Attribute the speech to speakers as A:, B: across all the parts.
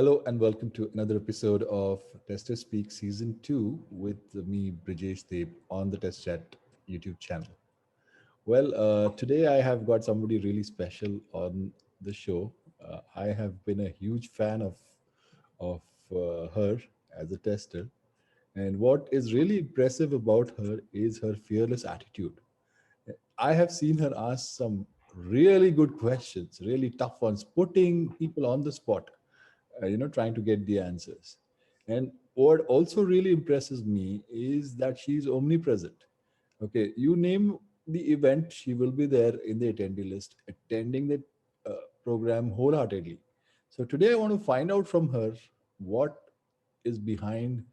A: Hello and welcome to another episode of Tester Speak Season 2 with me, Brijesh Deb, on the Test Chat YouTube channel. Today I have got somebody really special on the show. I have been a huge fan of her as a tester, and what is really impressive about her is her fearless attitude. I have seen her ask some really good questions, really tough ones, putting people on the spot, trying to get the answers. And what also really impresses me is that she's omnipresent. Okay, you name the event, she will be there in the attendee list, attending the program wholeheartedly. So today I want to find out from her what is behind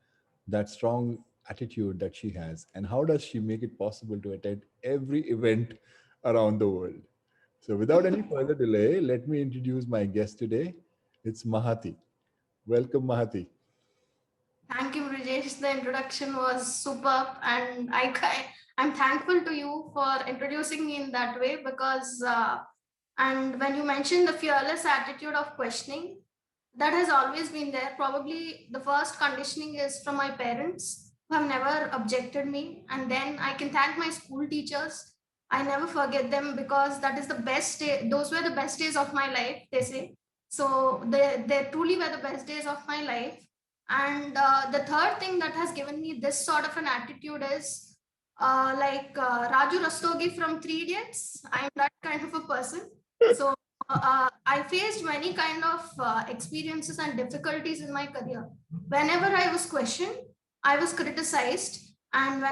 A: that strong attitude that she has, and how does she make it possible to attend every event around the world. So without any further delay, let me introduce my guest today. It's Mahati. Welcome, Mahati.
B: Thank you, Brijesh. The introduction was superb, and I'm thankful to you for introducing me in that way because and when you mentioned the fearless attitude of questioning, that has always been there. Probably the first conditioning is from my parents who have never objected me, and then I can thank my school teachers. I never forget them because that is the best day. Those were the best days of my life, they say. So they truly were the best days of my life. And the third thing that has given me this sort of an attitude is Raju Rastogi from Three Idiots. I'm that kind of a person. So I faced many kind of experiences and difficulties in my career. Whenever I was questioned, I was criticized, and my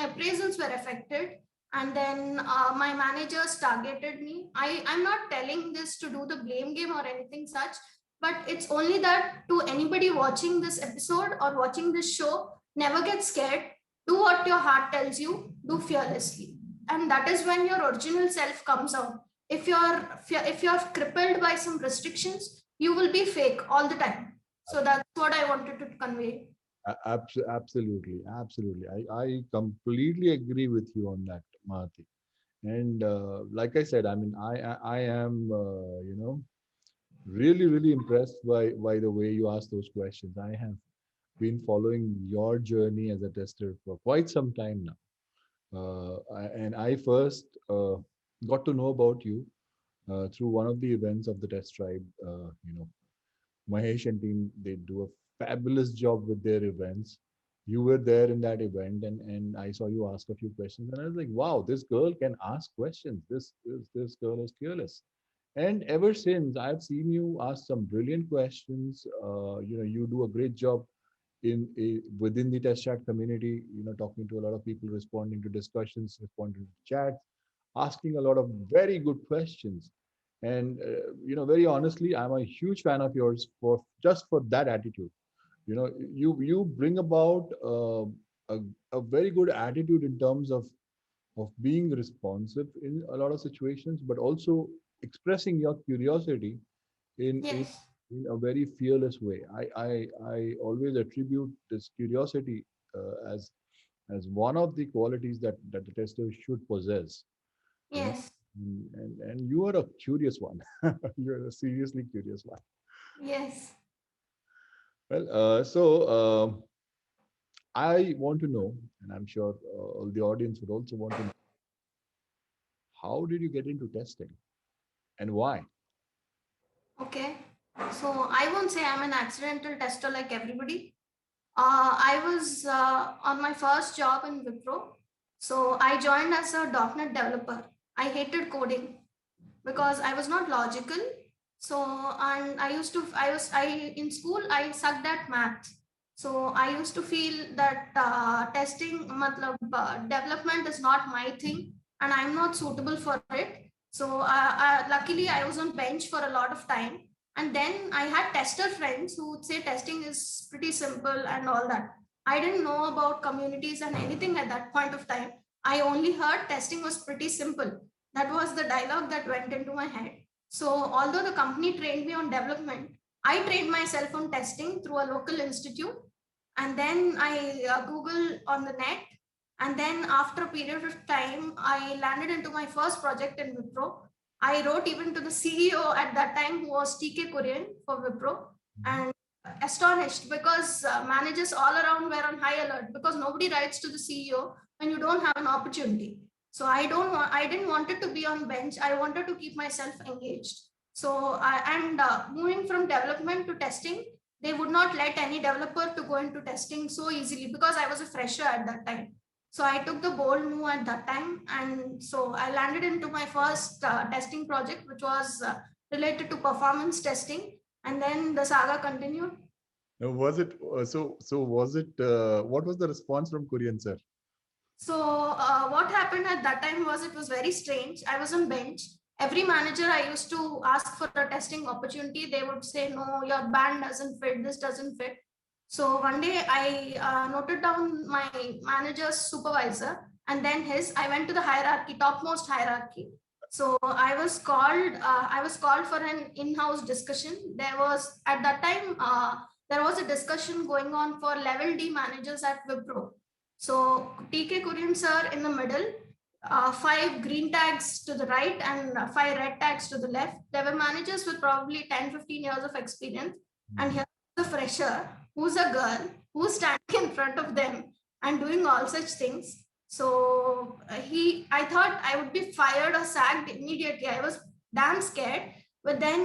B: appraisals were affected, and then my managers targeted me. I'm not telling this to do the blame game or anything such, but it's only that to anybody watching this episode or watching this show, never get scared. Do what your heart tells you, do fearlessly. And that is when your original self comes out. If you're crippled by some restrictions, you will be fake all the time. So that's what I wanted to convey.
A: Absolutely, absolutely. I completely agree with you on that, Mahati. And like I said, I mean, I am, really impressed by the way you ask those questions. I have been following your journey as a tester for quite some time now. And I first got to know about you through one of the events of the test tribe. Mahesh and team, they do a fabulous job with their events. You were there in that event, and I saw you ask a few questions, and I was like, wow, this girl can ask questions. This girl is fearless. And ever since, I've seen you ask some brilliant questions. You do a great job within the test chat community. Talking to a lot of people, responding to discussions, responding to chats, asking a lot of very good questions. And very honestly, I'm a huge fan of yours for just for that attitude. You bring about a, a very good attitude in terms of being responsive in a lot of situations, but also expressing your curiosity in in,
B: Yes.
A: in a very fearless way. I always attribute this curiosity as one of the qualities that the tester should possess. you know
B: Yes.
A: and you are a curious one. You're a seriously curious one.
B: Yes.
A: So I want to know, and I'm sure all the audience would also want to know, how did you get into testing and why?
B: Okay. So I won't say I'm an accidental tester like everybody. I was on my first job in Wipro. So I joined as a .NET developer. I hated coding because I was not logical. So and I in school I sucked at math. So I used to feel that development is not my thing, and I'm not suitable for it. So luckily I was on bench for a lot of time, and then I had tester friends who would say testing is pretty simple and all that. I didn't know about communities and anything at that point of time. I only heard testing was pretty simple. That was the dialogue that went into my head. So, although the company trained me on development, I trained myself on testing through a local institute. And then I Googled on the net. And then, after a period of time, I landed into my first project in Wipro. I wrote even to the CEO at that time, who was TK Korean for Wipro, and astonished because managers all around were on high alert because nobody writes to the CEO when you don't have an opportunity. So I didn't want it to be on bench. I wanted to keep myself engaged. So moving from development to testing, they would not let any developer to go into testing so easily because I was a fresher at that time. So I took the bold move at that time, and so I landed into my first testing project, which was related to performance testing, and then the saga continued.
A: Now, was it so? Was it what was the response from Korean sir?
B: So what happened at that time was it was very strange. I was on bench. Every manager I used to ask for a testing opportunity, they would say, "No, your band doesn't fit. This doesn't fit." So one day I noted down my manager's supervisor and then his. I went to the hierarchy, topmost hierarchy. So I was called. I was called for an in-house discussion. There was at that time there was a discussion going on for level D managers at Wipro. So TK Korean sir in the middle, five green tags to the right and five red tags to the left. They were managers with probably 10, 15 years of experience. And here's the fresher who's a girl who's standing in front of them and doing all such things. So I thought I would be fired or sacked immediately. I was damn scared. But then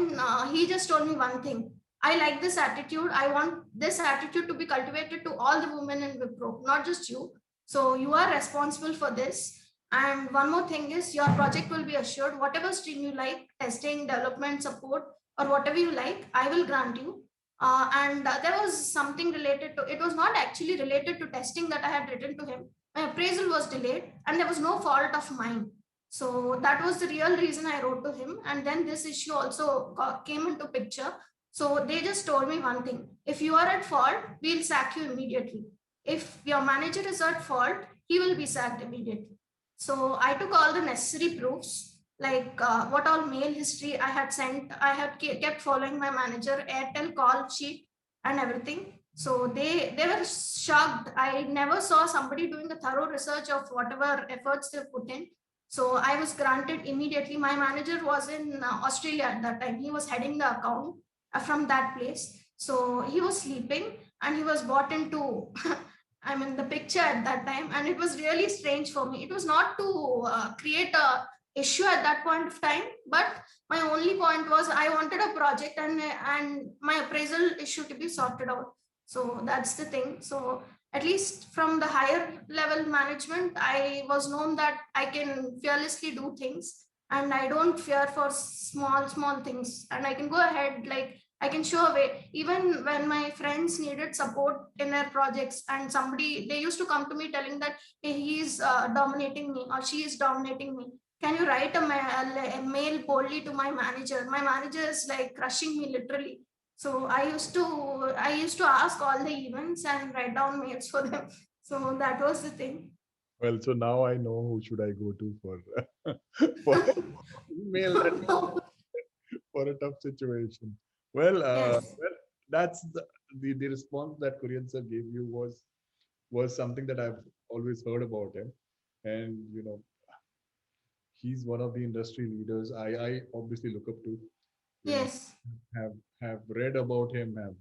B: he just told me one thing. I like this attitude. I want this attitude to be cultivated to all the women in Wipro, not just you. So you are responsible for this. And one more thing is your project will be assured. Whatever stream you like, testing, development, support, or whatever you like, I will grant you. There was something related to, it was not actually related to testing that I had written to him. My appraisal was delayed and there was no fault of mine. So that was the real reason I wrote to him. And then this issue also came into picture. So they just told me one thing: if you are at fault, we'll sack you immediately. If your manager is at fault, he will be sacked immediately. So I took all the necessary proofs, like what all mail history I had sent. I had kept following my manager, Airtel call sheet, and everything. So they were shocked. I never saw somebody doing a thorough research of whatever efforts they put in. So I was granted immediately. My manager was in Australia at that time. He was heading the account from that place. So he was sleeping and he was brought into I'm in the picture at that time, and it was really strange for me. It was not to create a issue at that point of time, but my only point was I wanted a project and my appraisal issue to be sorted out. So that's the thing. So at least from the higher level management, I was known that I can fearlessly do things and I don't fear for small things, and I can go ahead, like I can show a way. Even when my friends needed support in their projects, and they used to come to me telling that, hey, he's dominating me or she is dominating me. Can you write a mail boldly to my manager? My manager is like crushing me literally. So I used to ask all the events and write down mails for them. So that was the thing.
A: Well, so now I know who should I go to for for email that for a tough situation. Well,
B: Yes.
A: that's the response that Korean sir gave you was something that I've always heard about him, and he's one of the industry leaders I obviously look up to. You know,
B: Yes.
A: have read about him, have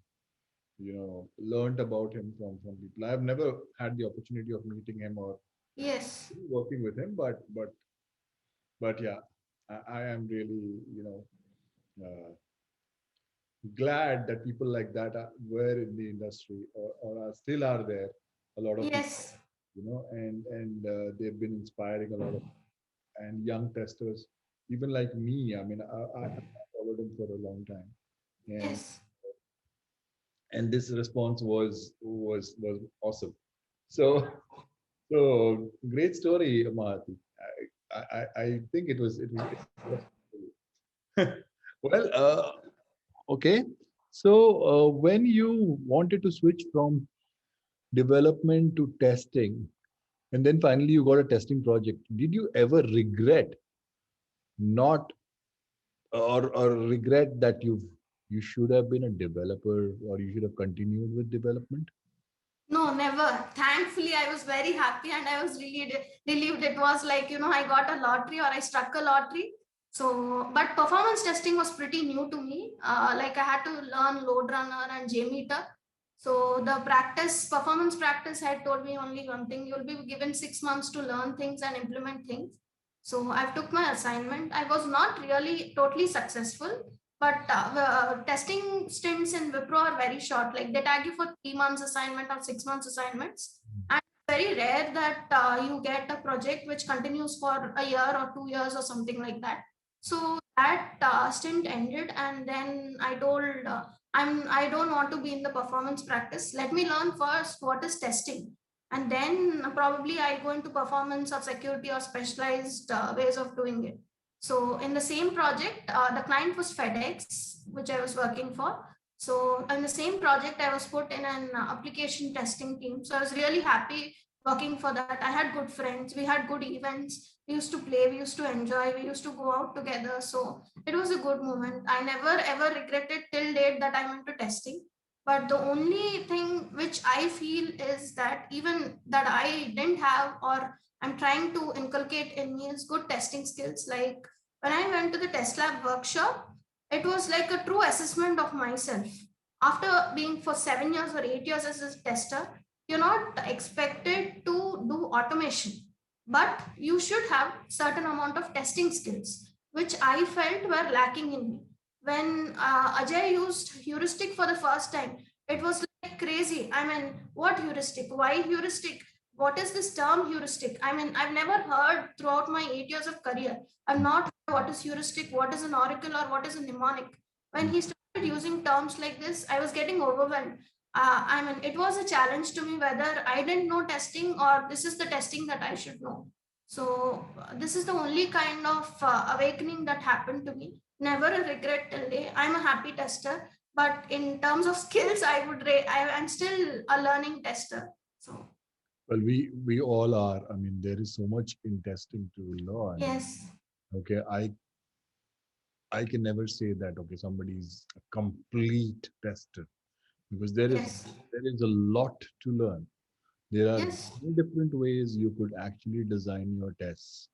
A: learned about him from people. I've never had the opportunity of meeting him or
B: Yes.
A: working with him, but yeah, I am really uh, glad that people like that were in the industry or are still are there. A lot of people,
B: Yes.
A: and they've been inspiring a lot of and young testers, even like me. I mean, I have followed him for a long time, and
B: Yes.
A: and this response was awesome. So so great story, Mahati. I think it was well. Okay. So when you wanted to switch from development to testing, and then finally you got a testing project, did you ever regret not or regret that you should have been a developer or you should have continued with development?
B: No, never. Thankfully, I was very happy and I was really relieved. It was like, I got a lottery or I struck a lottery. So, but performance testing was pretty new to me. Like I had to learn load runner and JMeter. So the performance practice had told me only one thing: you'll be given 6 months to learn things and implement things. So I took my assignment. I was not really totally successful, but testing stints in Wipro are very short. Like they tag you for 3 months assignment or 6 months assignments, and it's very rare that you get a project which continues for a year or 2 years or something like that. So that stint ended, and then I told I don't want to be in the performance practice. Let me learn first what is testing, and then probably I go into performance or security or specialized ways of doing it. So in the same project, the client was FedEx, which I was working for. So in the same project, I was put in an application testing team. So I was really happy working for that. I had good friends. We had good events. We used to play. We used to enjoy. We used to go out together. So it was a good moment. I never ever regretted till date that I went to testing. But the only thing which I feel is that even that I didn't have or I'm trying to inculcate in me is good testing skills. Like when I went to the test lab workshop, it was like a true assessment of myself. After being for 7 years or 8 years as a tester, you're not expected to do automation, but you should have certain amount of testing skills, which I felt were lacking in me. When Ajay used heuristic for the first time, it was like crazy. I mean, what heuristic? Why heuristic? What is this term heuristic? I mean, I've never heard throughout my 8 years of career. I've not heard what is heuristic, what is an oracle, or what is a mnemonic. When he started using terms like this, I was getting overwhelmed. I mean, it was a challenge to me whether I didn't know testing or this is the testing that I should know. So, this is the only kind of awakening that happened to me. Never a regret till day. I'm a happy tester, but in terms of skills, I'm still a learning tester. So,
A: Well, we all are. I mean, there is so much in testing to learn.
B: yes,
A: Okay, I can never say that okay somebody's a complete tester because
B: yes,
A: there is a lot to learn. There are
B: yes,
A: many different ways you could actually design your tests.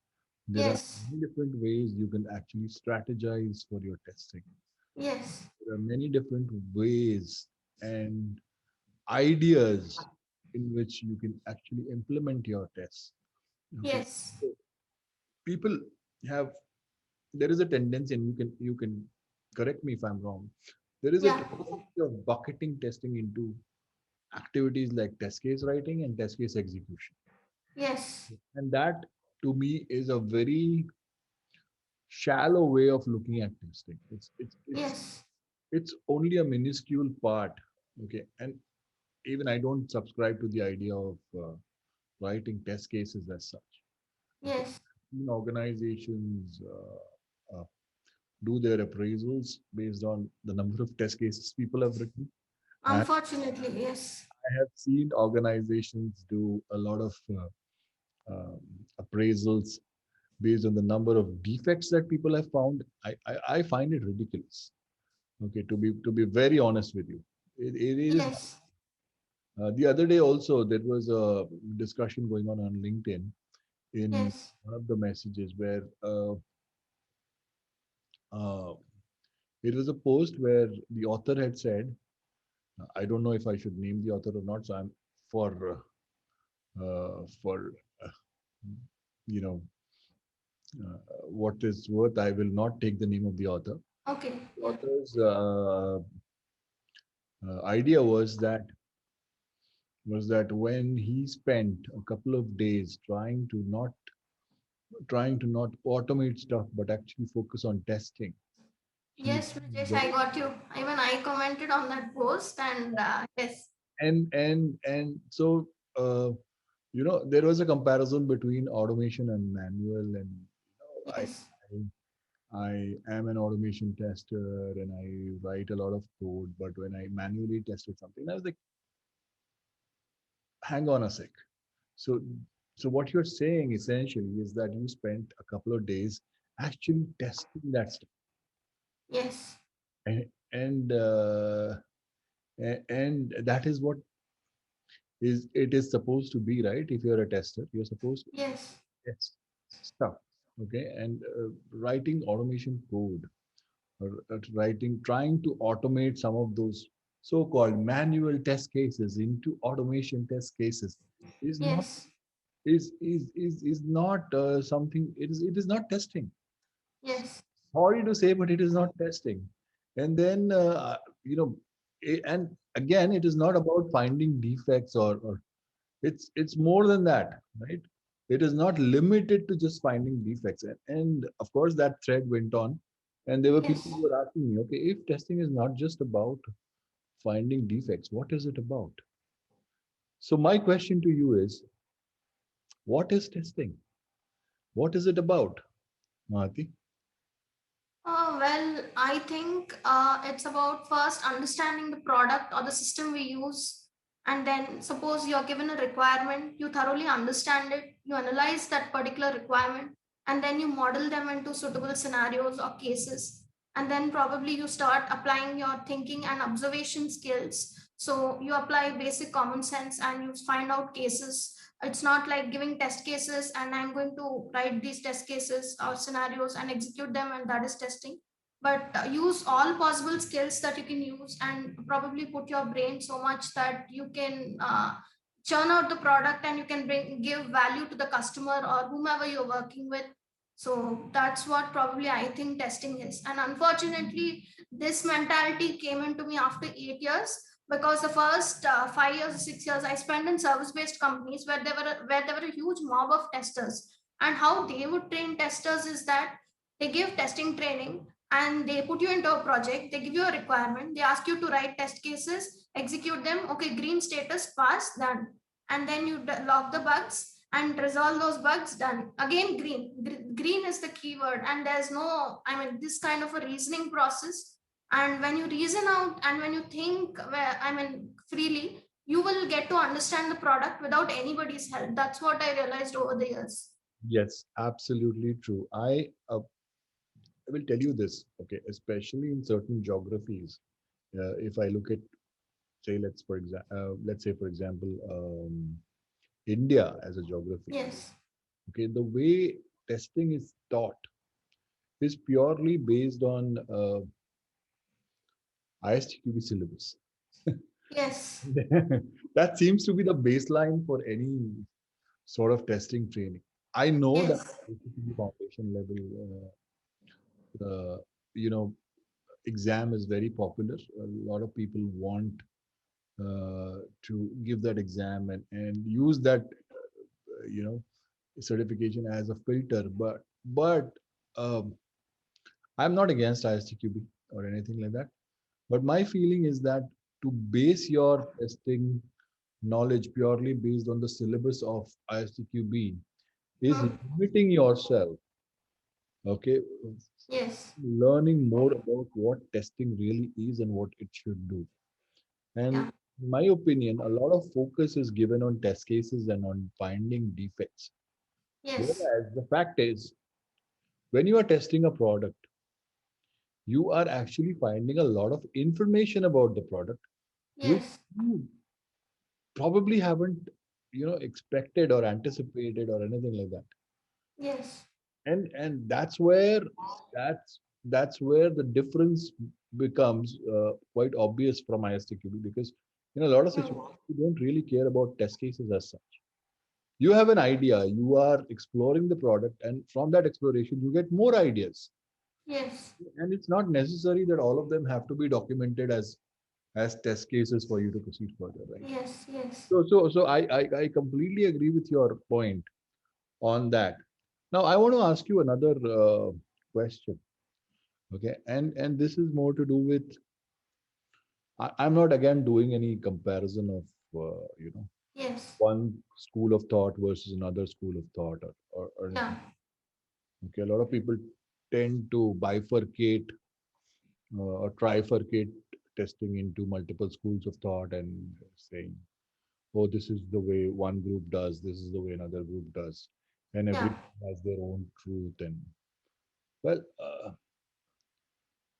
A: There are
B: yes,
A: many different ways you can actually strategize for your testing.
B: yes,
A: There are many different ways and ideas in which you can actually implement your tests. Okay.
B: yes,
A: So people have there is a tendency, and you can correct me if I'm wrong. There is a
B: yeah,
A: tendency of bucketing testing into activities like test case writing and test case execution.
B: yes,
A: And that to me is a very shallow way of looking at testing.
B: yes,
A: It's only a minuscule part. Okay. And even I don't subscribe to the idea of writing test cases as such. Okay.
B: yes.
A: Organizations do their appraisals based on the number of test cases people have written. And
B: Unfortunately, yes,
A: I have seen organizations do a lot of appraisals based on the number of defects that people have found. I find it ridiculous. Okay, to be very honest with you, it is.
B: yes,
A: The other day also there was a discussion going on LinkedIn in
B: yes,
A: one of the messages where uh, it was a post where the author had said, I don't know if I should name the author or not, so I'm for uh, you know what is worth, I will not take the name of the author.
B: okay,
A: The
B: yeah,
A: author's idea was that when he spent a couple of days trying to not automate stuff but actually focus on testing, he
B: yes, Rajesh, I got you. Even I commented on that post, and yes,
A: and so there was a comparison between automation and manual, and
B: yes,
A: I am an automation tester and I write a lot of code, but when I manually tested something, I was like, hang on a sec. So, so what you're saying essentially is that you spent a couple of days actually testing that stuff,
B: yes,
A: and that is what is it is supposed to be, right? If you're a tester, you're supposed to
B: yes,
A: test stuff. Okay, and writing automation code, or trying to automate some of those so-called manual test cases into automation test cases is not
B: Yes.
A: is not something. It is not testing.
B: Yes.
A: Sorry to say, but it is not testing. And then you know, and again, it is not about finding defects, or it's more than that, right? It is not limited to just finding defects. And of course, that thread went on, and there were
B: Yes.
A: people who were asking me, okay, if testing is not just about finding defects, what is it about? So my question to you is, what is testing? What is it about, Mahati?
B: Well, I think it's about first understanding the product or the system we use. And then, suppose you're given a requirement, you thoroughly understand it, you analyze that particular requirement, and then you model them into suitable scenarios or cases. And then, probably, you start applying your thinking and observation skills. So, you apply basic common sense and you find out cases. It's not like giving test cases and I'm going to write these test cases or scenarios and execute them, and that is testing. But use all possible skills that you can use and probably put your brain so much that you can churn out the product and you can give value to the customer or whomever you're working with. So that's what probably I think testing is. And unfortunately, this mentality came into me after 8 years, because the first 5 years or 6 years I spent in service-based companies where there were a huge mob of testers. And how they would train testers is that they give testing training and they put you into a project. They give you a requirement. They ask you to write test cases, execute them. Okay, green status, pass, done. And then you log the bugs and resolve those bugs, done. Again, green. Green is the keyword, and there's no, I mean, this kind of a reasoning process. And when you reason out and when you think, I mean, freely, you will get to understand the product without anybody's help. That's what I realized over the years.
A: Yes, absolutely true. I will tell you this, okay, especially in certain geographies. If I look at, say, let's say, for example, India as a geography,
B: Yes.
A: okay, the way testing is taught is purely based on ISTQB syllabus.
B: Yes.
A: That seems to be the baseline for any sort of testing training. I know that
B: Yes.
A: ISTQB foundation level, you know, exam is very popular. A lot of people want to give that exam and use that certification as a filter. But um, I'm not against ISTQB or anything like that. But my feeling is that to base your testing knowledge purely based on the syllabus of ISTQB is
B: Hmm.
A: limiting yourself, okay,
B: Yes.
A: learning more about what testing really is and what it should do. And
B: Yeah.
A: in my opinion, a lot of focus is given on test cases and on finding defects.
B: Yes.
A: Whereas the fact is, when you are testing a product, you are actually finding a lot of information about the product, which
B: Yes.
A: you probably haven't, expected or anticipated or anything like that.
B: Yes.
A: And that's where the difference becomes quite obvious from ISTQB, because in a lot of
B: Hmm.
A: situations you don't really care about test cases as such. You have an idea, you are exploring the product, and from that exploration you get more ideas,
B: Yes.
A: and it's not necessary that all of them have to be documented as test cases for you to proceed further, right?
B: Yes. Yes.
A: So I completely agree with your point on that. Now I want to ask you another question. Okay, and this is more to do with, I'm not again doing any comparison of
B: Yes.
A: one school of thought versus another school of thought, or
B: Yeah.
A: anything. Okay, a lot of people tend to bifurcate or trifurcate testing into multiple schools of thought and saying, oh, this is the way one group does, this is the way another group does, and
B: Yeah.
A: everyone has their own truth. And well,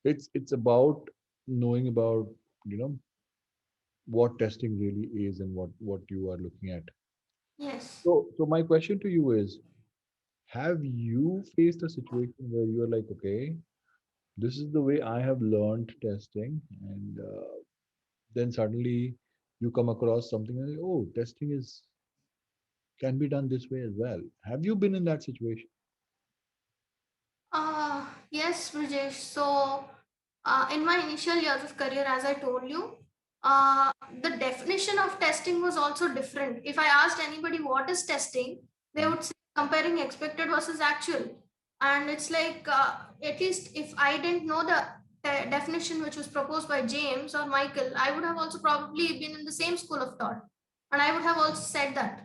A: it's about knowing about you know what testing really is and what you are looking at.
B: Yes.
A: So my question to you is, have you faced a situation where you're like, okay, this is the way I have learned testing, and then suddenly you come across something and oh, testing is can be done this way as well. Have you been in that situation?
B: Yes, Brijesh. So, in my initial years of career, as I told you, the definition of testing was also different. If I asked anybody what is testing, they
A: Mhm.
B: would say comparing expected versus actual. And it's like, at least if I didn't know the definition which was proposed by James or Michael, I would have also probably been in the same school of thought. And I would have also said that.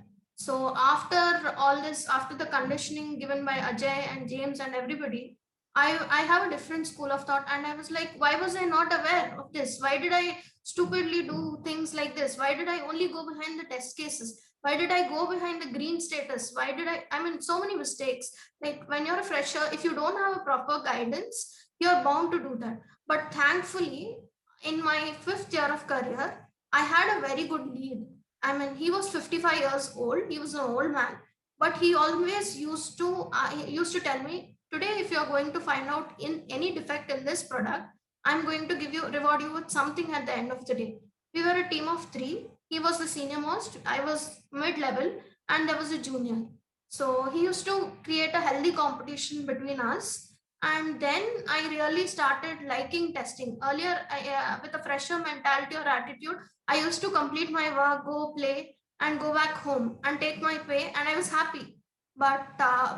B: So, after all this, after the conditioning given by Ajay and James and everybody, I have a different school of thought, and I was like, why was I not aware of this? Why did I stupidly do things like this? Why did I only go behind the test cases? Why did I go behind the green status? Why did I mean, so many mistakes. Like when you're a fresher, if you don't have a proper guidance, you're bound to do that. But thankfully, in my fifth year of career, I had a very good lead. I mean, he was 55 years old. He was an old man, but he always used to tell me, today if you're going to find out in any defect in this product, I'm going to reward you with something at the end of the day. We were a team of three. He was the senior most, I was mid-level, and there was a junior. So he used to create a healthy competition between us. And then I really started liking testing. Earlier, with a fresher mentality or attitude, I used to complete my work, go play, and go back home and take my pay, and I was happy. But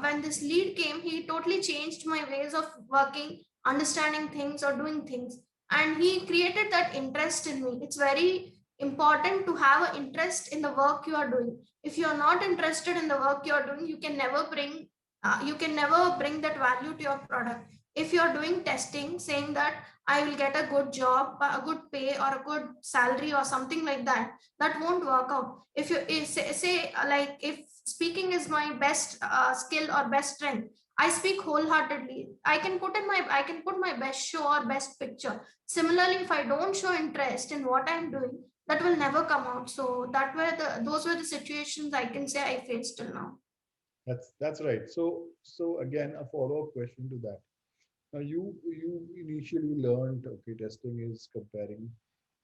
B: when this lead came, he totally changed my ways of working, understanding things, or doing things. And he created that interest in me. It's very important to have an interest in the work you are doing. If you are not interested in the work you are doing, you can never bring that value to your product. If you are doing testing, saying that I will get a good job, a good pay, or a good salary, or something like that, that won't work out. If like if speaking is my best skill or best strength, I speak wholeheartedly. I can put my best show or best picture. Similarly, if I don't show interest in what I'm doing, that will never come out. So those were the situations I can say I faced till now.
A: That's right. So again, a follow-up question to that. Now you initially learned, okay, testing is comparing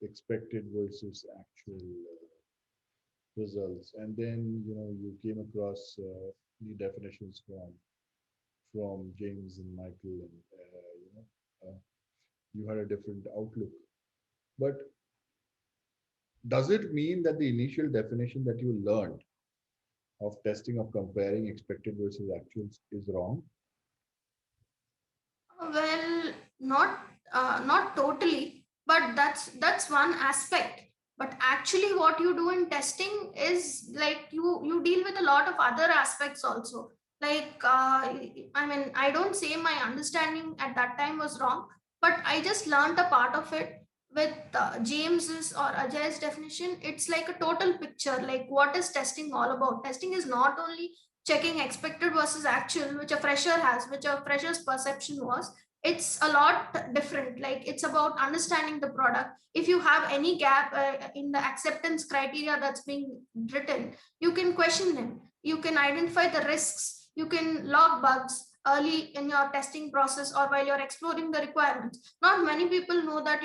A: expected versus actual results, and then you came across the definitions from James and Michael, and you had a different outlook. But does it mean that the initial definition that you learned of testing of comparing expected versus actuals is wrong?
B: Well, not totally, but that's one aspect. But actually, what you do in testing is like you deal with a lot of other aspects also. Like I mean, I don't say my understanding at that time was wrong, but I just learned a part of it with James's or Ajay's definition. It's like a total picture. Like what is testing all about? Testing is not only checking expected versus actual, which a fresher has, which a fresher's perception was. It's a lot different. Like it's about understanding the product. If you have any gap in the acceptance criteria that's being written, you can question them. You can identify the risks. You can log bugs early in your testing process or while you're exploring the requirements. Not many people know that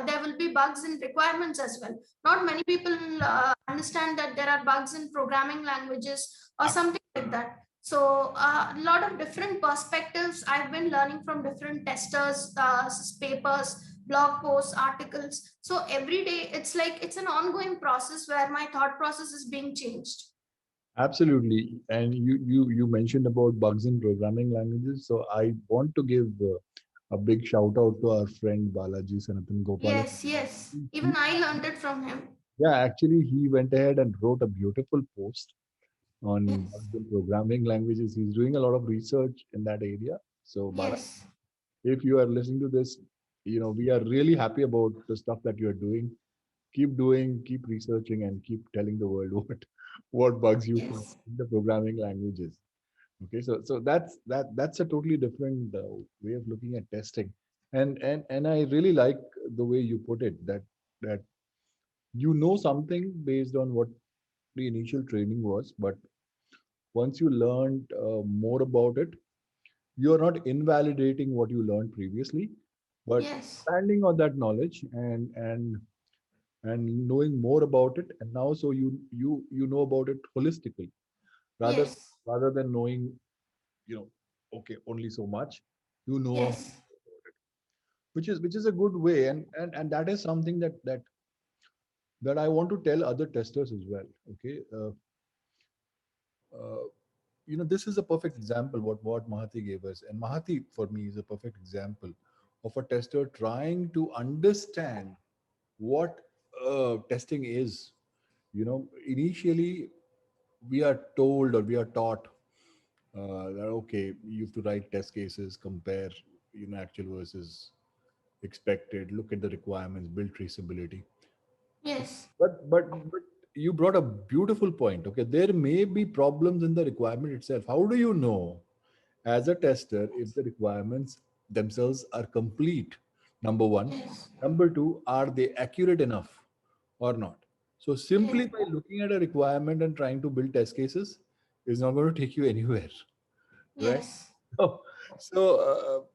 B: there will be bugs in requirements as well. Not many people understand that there are bugs in programming languages or something like that. So a lot of different perspectives I've been learning from different testers, papers, blog posts, articles. So every day it's an ongoing process where my thought process is being changed.
A: Absolutely. And you mentioned about bugs in programming languages. So I want to give a big shout out to our friend Balaji Sanatan Gopalan.
B: Yes, yes.
A: He,
B: Even I learned it from him.
A: yeah, actually, he went ahead and wrote a beautiful post on
B: Yes,
A: bugs in programming languages. He's doing a lot of research in that area. So, Bala,
B: yes,
A: if you are listening to this, we are really happy about the stuff that you are doing. Keep doing, keep researching, and keep telling the world what bugs you find
B: yes.
A: in the programming languages. Okay, so that's a totally different way of looking at testing, and I really like the way you put it, that you know something based on what the initial training was, but once you learned more about it, you're not invalidating what you learned previously, but
B: Yes.
A: expanding on that knowledge and knowing more about it. And now, so you know about it holistically, rather
B: Yes.
A: rather than knowing, okay, only so much. You know,
B: Yes.
A: which is a good way, and that is something that I want to tell other testers as well. Okay, uh, this is a perfect example what Mahati gave us, and Mahati for me is a perfect example of a tester trying to understand what testing is. Initially we are told or we are taught that okay, you have to write test cases, compare actual versus expected, look at the requirements, build traceability.
B: Yes.
A: But you brought a beautiful point. Okay, there may be problems in the requirement itself. How do you know as a tester if the requirements themselves are complete? Number one.
B: Yes.
A: Number two, are they accurate enough or not? So simply
B: Yes.
A: by looking at a requirement and trying to build test cases is not going to take you anywhere, right?
B: Yes.
A: So, so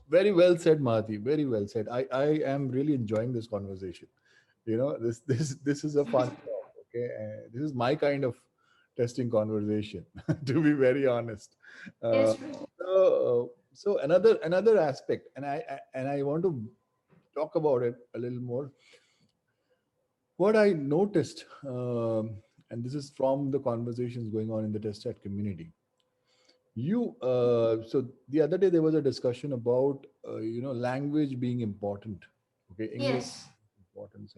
A: very well said, Mahati. Very well said. I am really enjoying this conversation. This is a fun talk. Okay, this is my kind of testing conversation, to be very honest. Uh,
B: Yes, Bridget.
A: so another aspect, and I want to talk about it a little more. What I noticed, and this is from the conversations going on in the test chat community. So the other day there was a discussion about language being important. Okay, English
B: Yes.
A: importance,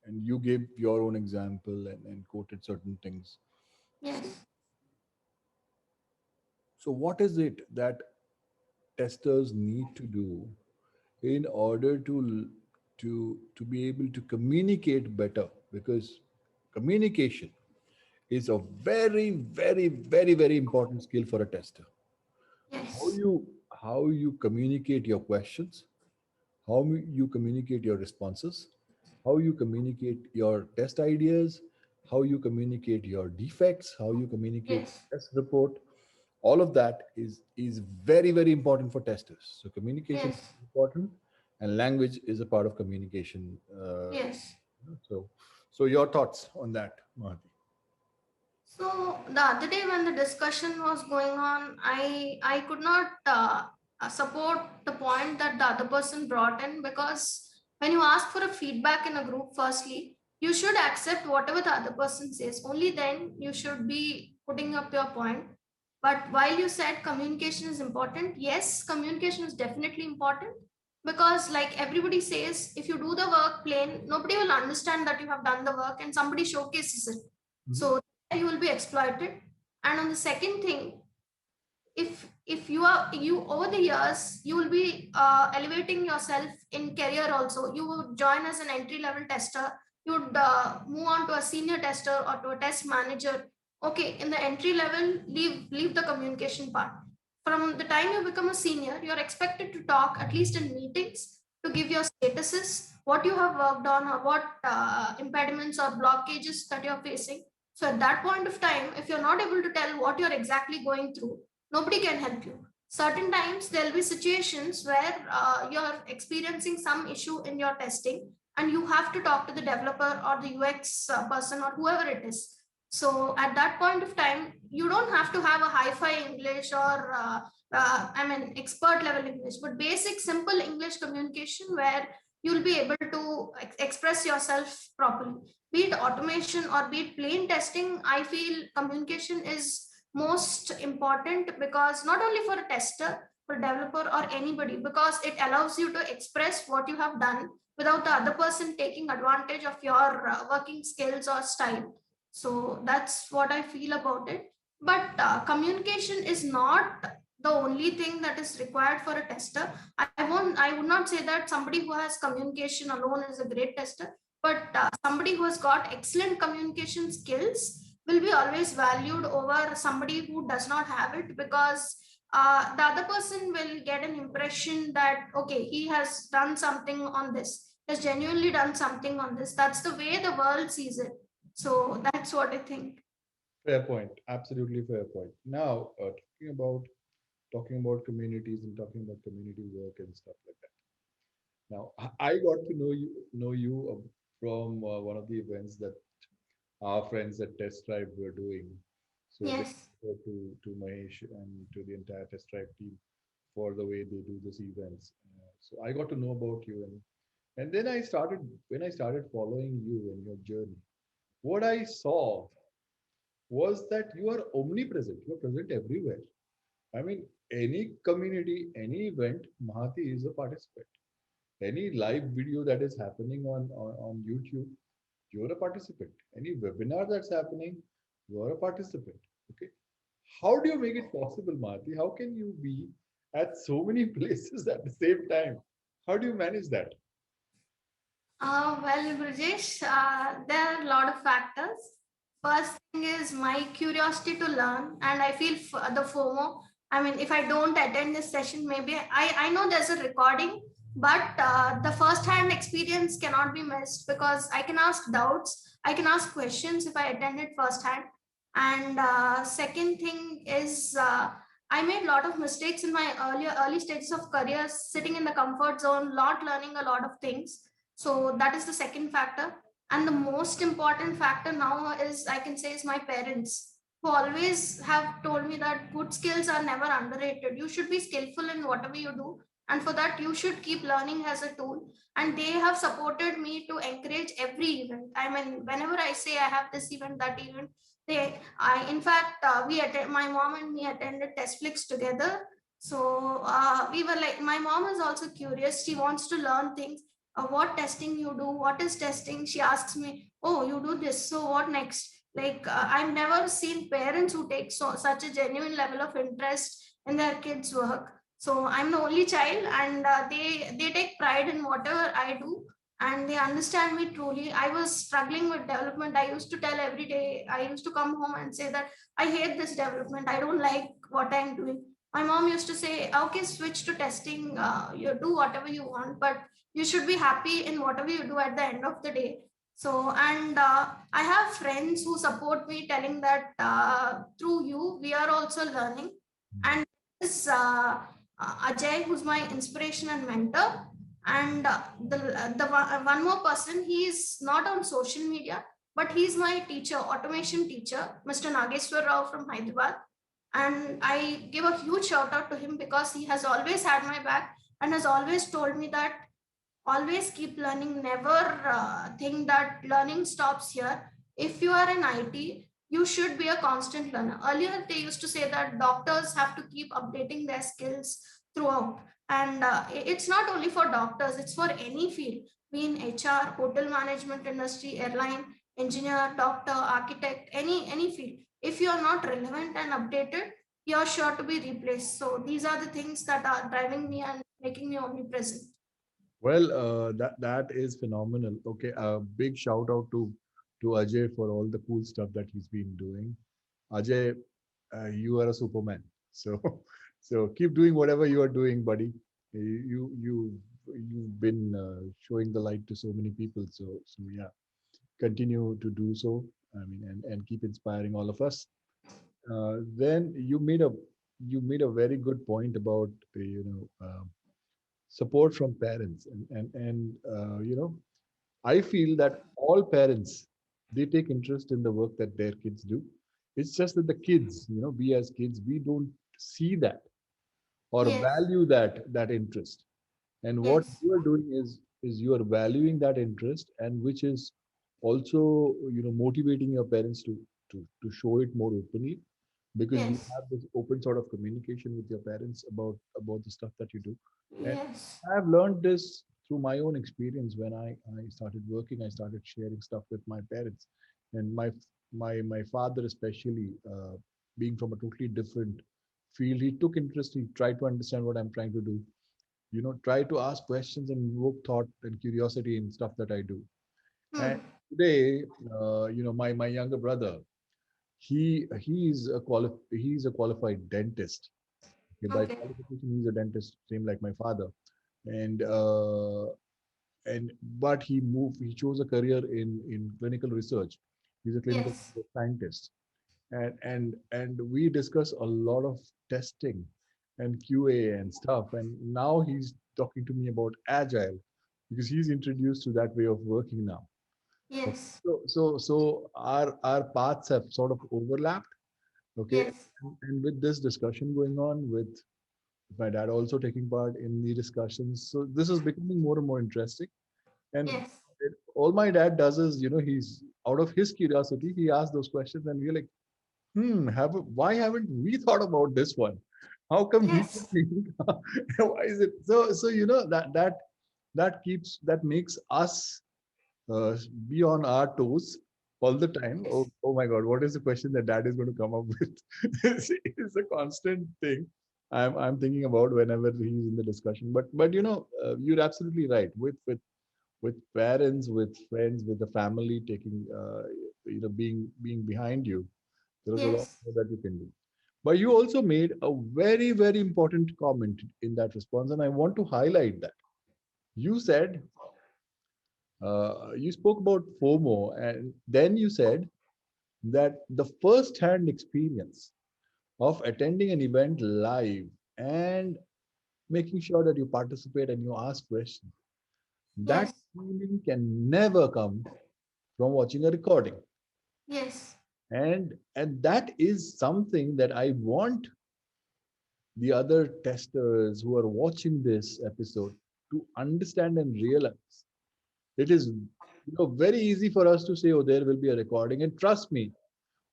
A: and you gave your own example and quoted certain things.
B: Yes.
A: So what is it that testers need to do in order to be able to communicate better? Because communication is a very, very, very, very important skill for a tester. how
B: Yes.
A: you how you communicate your questions, you communicate your responses, how you communicate your test ideas, how you communicate your defects, how you communicate
B: Yes.
A: test report. All of that is very, very important for testers. So communication
B: Yes.
A: is important, and language is a part of communication.
B: Yes.
A: So your thoughts on that, Mahati?
B: So the other day when the discussion was going on, I could not support the point that the other person brought in, because when you ask for a feedback in a group, firstly, you should accept whatever the other person says. Only then you should be putting up your point. But while you said communication is important, yes, communication is definitely important, because like everybody says, if you do the work plain, nobody will understand that you have done the work and somebody showcases it.
A: Mhm.
B: So you will be exploited. And on the second thing, if you over the years you will be elevating yourself in career also. You would join as an entry level tester, you would move on to a senior tester or to a test manager. Okay, in the entry level, leave the communication part. From the time you become a senior, you're expected to talk at least in meetings, to give your statuses, what you have worked on, or what impediments or blockages that you're facing. So at that point of time, if you're not able to tell what you're exactly going through, nobody can help you. Certain times there'll be situations where you're experiencing some issue in your testing, and you have to talk to the developer or the UX person or whoever it is. So at that point of time, you don't have to have a hi-fi English or expert level English, but basic simple English communication where you'll be able to express yourself properly. Be it automation or be it plain testing, I feel communication is most important, because not only for a tester, for a developer or anybody, because it allows you to express what you have done without the other person taking advantage of your working skills or style. So that's what I feel about it. But communication is not the only thing that is required for a tester. I would not say that somebody who has communication alone is a great tester, but somebody who has got excellent communication skills will be always valued over somebody who does not have it, because the other person will get an impression that okay, he has done something on this, has genuinely done something on this. That's the way the world sees it. So that's what I think.
A: Fair point. Absolutely fair point. Now, talking about communities and talking about community work and stuff like that. Now, I got to know you from one of the events that our friends at Test Drive were doing. So, big
B: Yes.
A: shout to Mahesh and to the entire Test Drive team for the way they do these events. So, I got to know about you, and then I started when I started following you and your journey. What I saw was that you are omnipresent. You are present everywhere. I mean, any community, any event, Mahati is a participant. Any live video that is happening on YouTube, you're a participant. Any webinar that's happening, you're a participant. Okay. How do you make it possible, Mahati? How can you be at so many places at the same time? How do you manage that?
B: Well, Brijesh, there are a lot of factors. First thing is my curiosity to learn, and I feel the FOMO. I mean, if I don't attend this session, maybe I know there's a recording, but the first hand experience cannot be missed because I can ask doubts, I can ask questions if I attend it first hand. And second thing is, I made a lot of mistakes in my early stages of career, sitting in the comfort zone, not learning a lot of things. So that is the second factor. And the most important factor now is, I can say, is my parents, who always have told me that good skills are never underrated. You should be skillful in whatever you do. And for that, you should keep learning as a tool. And they have supported me to encourage every event. I mean, whenever I say I have this event, that event, in fact, my mom and me attended Testflix together. So we were like, my mom is also curious. She wants to learn things. What testing you do, what is testing, she asks me. Oh, you do this, so what next? Like, I've never seen parents who take such a genuine level of interest in their kids work. So I'm the only child, and they take pride in whatever I do, and they understand me truly. I was struggling with development. I used to tell every day, I used to come home and say that I hate this development, I don't like what I'm doing. My mom used to say, okay, switch to testing, you do whatever you want, but you should be happy in whatever you do at the end of the day. So, and I have friends who support me, telling that through you we are also learning. And this Ajay, who's my inspiration and mentor. And one more person, he is not on social media, but he's my teacher, automation teacher, Mr. Nageswar Rao from Hyderabad. And I give a huge shout out to him because he has always had my back and has always told me that always keep learning, never think that learning stops here. If you are in IT, you should be a constant learner. Earlier they used to say that doctors have to keep updating their skills throughout. And it's not only for doctors, it's for any field, be in HR, hotel management industry, airline, engineer, doctor, architect, any field. If you are not relevant and updated, you're sure to be replaced. So these are the things that are driving me and making me omnipresent.
A: Well, that is phenomenal. Okay, a big shout out to Ajay for all the cool stuff that he's been doing. Ajay, you are a Superman. So so keep doing whatever you are doing, buddy. You've been showing the light to so many people. So yeah, continue to do so. I mean, and keep inspiring all of us. Then you made a very good point about support from parents and I feel that all parents, they take interest in the work that their kids do. It's just that the kids, we as kids, we don't see that or
B: Yes,
A: value that interest. And what
B: yes,
A: you are doing is you are valuing that interest, and which is also motivating your parents to show it more openly, because you
B: yes,
A: have this open sort of communication with your parents about the stuff that you do. And
B: yes,
A: I've learned this through my own experience. When I started working, I started sharing stuff with my parents. And my father especially, being from a totally different field, he took interest. He tried to understand what I'm trying to do, try to ask questions and invoke thought and curiosity in stuff that I do. And
B: hmm,
A: today, my younger brother, he's a qualified dentist. Okay, by
B: okay,
A: qualification, he's a dentist, same like my father. And and but he chose a career in clinical research. He's a clinical
B: yes,
A: scientist. and we discuss a lot of testing and QA and stuff. And now he's talking to me about agile because he's introduced to that way of working now. Okay.
B: Yes.
A: So our paths have sort of overlapped. Okay.
B: Yes.
A: And with this discussion going on, with my dad also taking part in the discussions, so this is becoming more and more interesting. And
B: Yes.
A: all my dad does is, he's out of his curiosity, he asks those questions, and we're like, why haven't we thought about this one? How come he
B: Yes.
A: could think? Why is it so? That makes us uh, be on our toes all the time.
B: Yes.
A: Oh my God, what is the question that dad is going to come up with? It's a constant thing I'm thinking about whenever he's in the discussion. But you're absolutely right. With parents, with friends, with the family taking being behind you, there is a lot
B: Yes.
A: more that you can do. But you also made a very, very important comment in that response, and I want to highlight that. You said, you spoke about FOMO, and then you said that the first hand experience of attending an event live and making sure that you participate and you ask questions, that
B: Yes.
A: feeling can never come from watching a recording.
B: Yes.
A: And that is something that I want the other testers who are watching this episode to understand and realize. It is very easy for us to say, oh, there will be a recording. And trust me,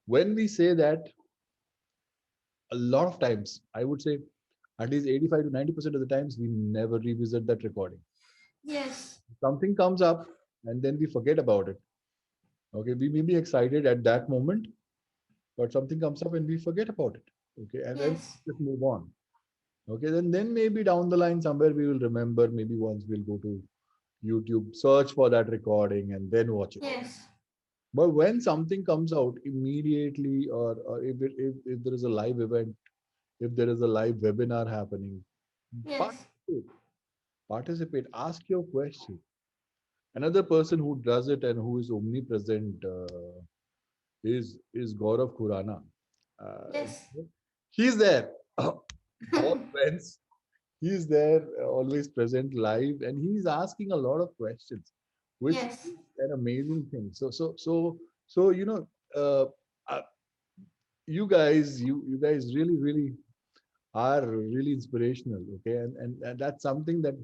A: when we say that, a lot of times, I would say at least 85 to 90% of the times, we never revisit that recording.
B: Yes.
A: Something comes up and then we forget about it. Okay, we may be excited at that moment, but something comes up and we forget about it. Okay, and then
B: Yes.
A: just move on. Okay, then maybe down the line somewhere we will remember. Maybe once we'll go to YouTube, search for that recording, and then watch it.
B: Yes.
A: But when something comes out immediately, or if there is a live event, if there is a live webinar happening,
B: Yes.
A: participate, participate, ask your question. Another person who does it and who is omnipresent is Gaurav Khurana.
B: Yes.
A: He's there. All friends. He's there, always present live, and he's asking a lot of questions, which
B: Yes.
A: is an amazing thing. So uh, uh, you guys really are really inspirational. Okay, and that's something that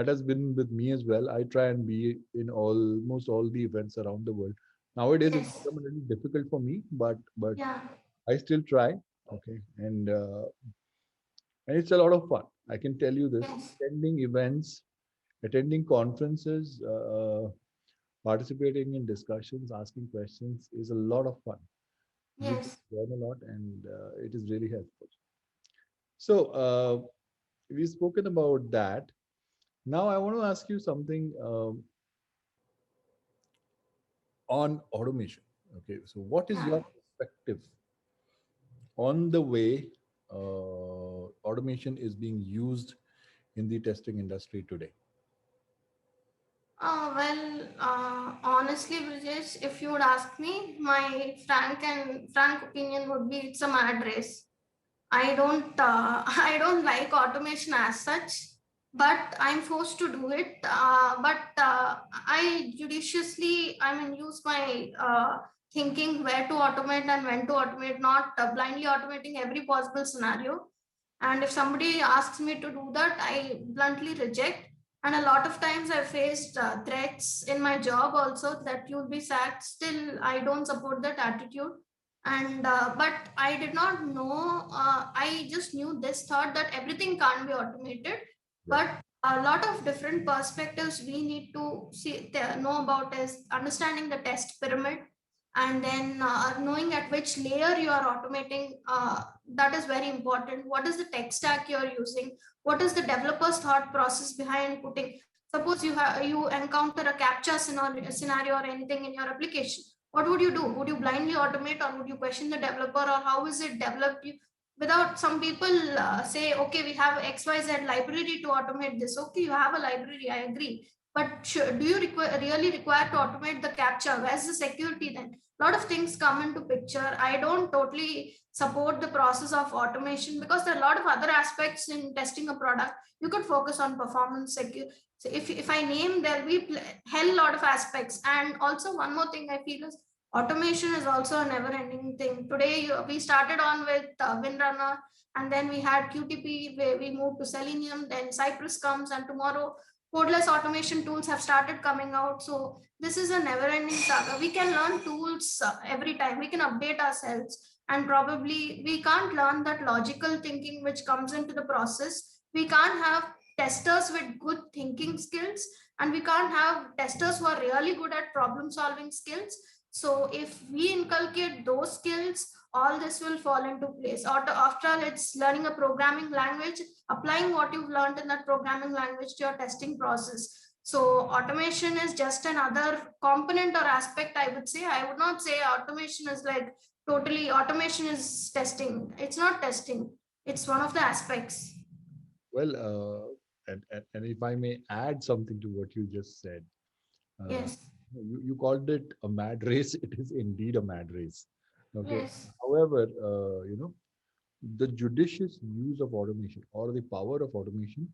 A: has been with me as well. I try and be in almost all the events around the world. Nowadays, it's
B: Yes.
A: become a little difficult for me, but
B: Yeah.
A: I still try. Okay, and it's a lot of fun. I can tell you this:
B: Yes.
A: attending events, attending conferences, participating in discussions, asking questions is a lot of fun. You
B: Yes.
A: learn a lot, and it is really helpful. So we've spoken about that. Now I want to ask you something on automation. Okay, so what is
B: Yeah.
A: your perspective on the way automation is being used in the testing industry today?
B: Honestly, Brijesh, if you would ask me, my frank opinion would be it's a mad race. I don't like automation as such, but I'm forced to do it. But I judiciously, I mean, use my thinking where to automate and when to automate, not blindly automating every possible scenario. And if somebody asks me to do that, I bluntly reject. And a lot of times I faced threats in my job also that you'll be sacked. Still, I don't support that attitude. And but I did not know. I just knew this thought that everything can't be automated,
A: Right.
B: but a lot of different perspectives we need to know about is understanding the test pyramid, and then knowing at which layer you are automating. That is very important. What is the tech stack you are using? What is the developer's thought process behind putting? Suppose you encounter a captcha scenario or anything in your application. What would you do? Would you blindly automate, or would you question the developer, or how is it developed? Without, some people say, okay, we have XYZ library to automate this. Okay, you have a library, I agree. But do you really require to automate the capture? Where's the security then? A lot of things come into picture. I don't totally support the process of automation because there are a lot of other aspects in testing a product. You could focus on performance, secure. So if I name, there'll be hell lot of aspects. And also one more thing I feel is automation is also a never-ending thing. Today we started on with Windrunner, and then we had QTP where we moved to Selenium. Then Cypress comes, and tomorrow codeless automation tools have started coming out. So this is a never ending saga. We can learn tools every time. We can update ourselves, and probably we can't learn that logical thinking which comes into the process. We can't have testers with good thinking skills, and we can't have testers who are really good at problem solving skills. So if we inculcate those skills, all this will fall into place. After all, it's learning a programming language, applying what you've learned in that programming language to your testing process. So automation is just another component or aspect, I would say. I would not say automation is like totally automation is testing. It's not testing. It's one of the aspects.
A: Well, and if I may add something to what you just said, uh,
B: Yes.
A: you called it a mad race. It is indeed a mad race. Okay.
B: Yes.
A: However, the judicious use of automation or the power of automation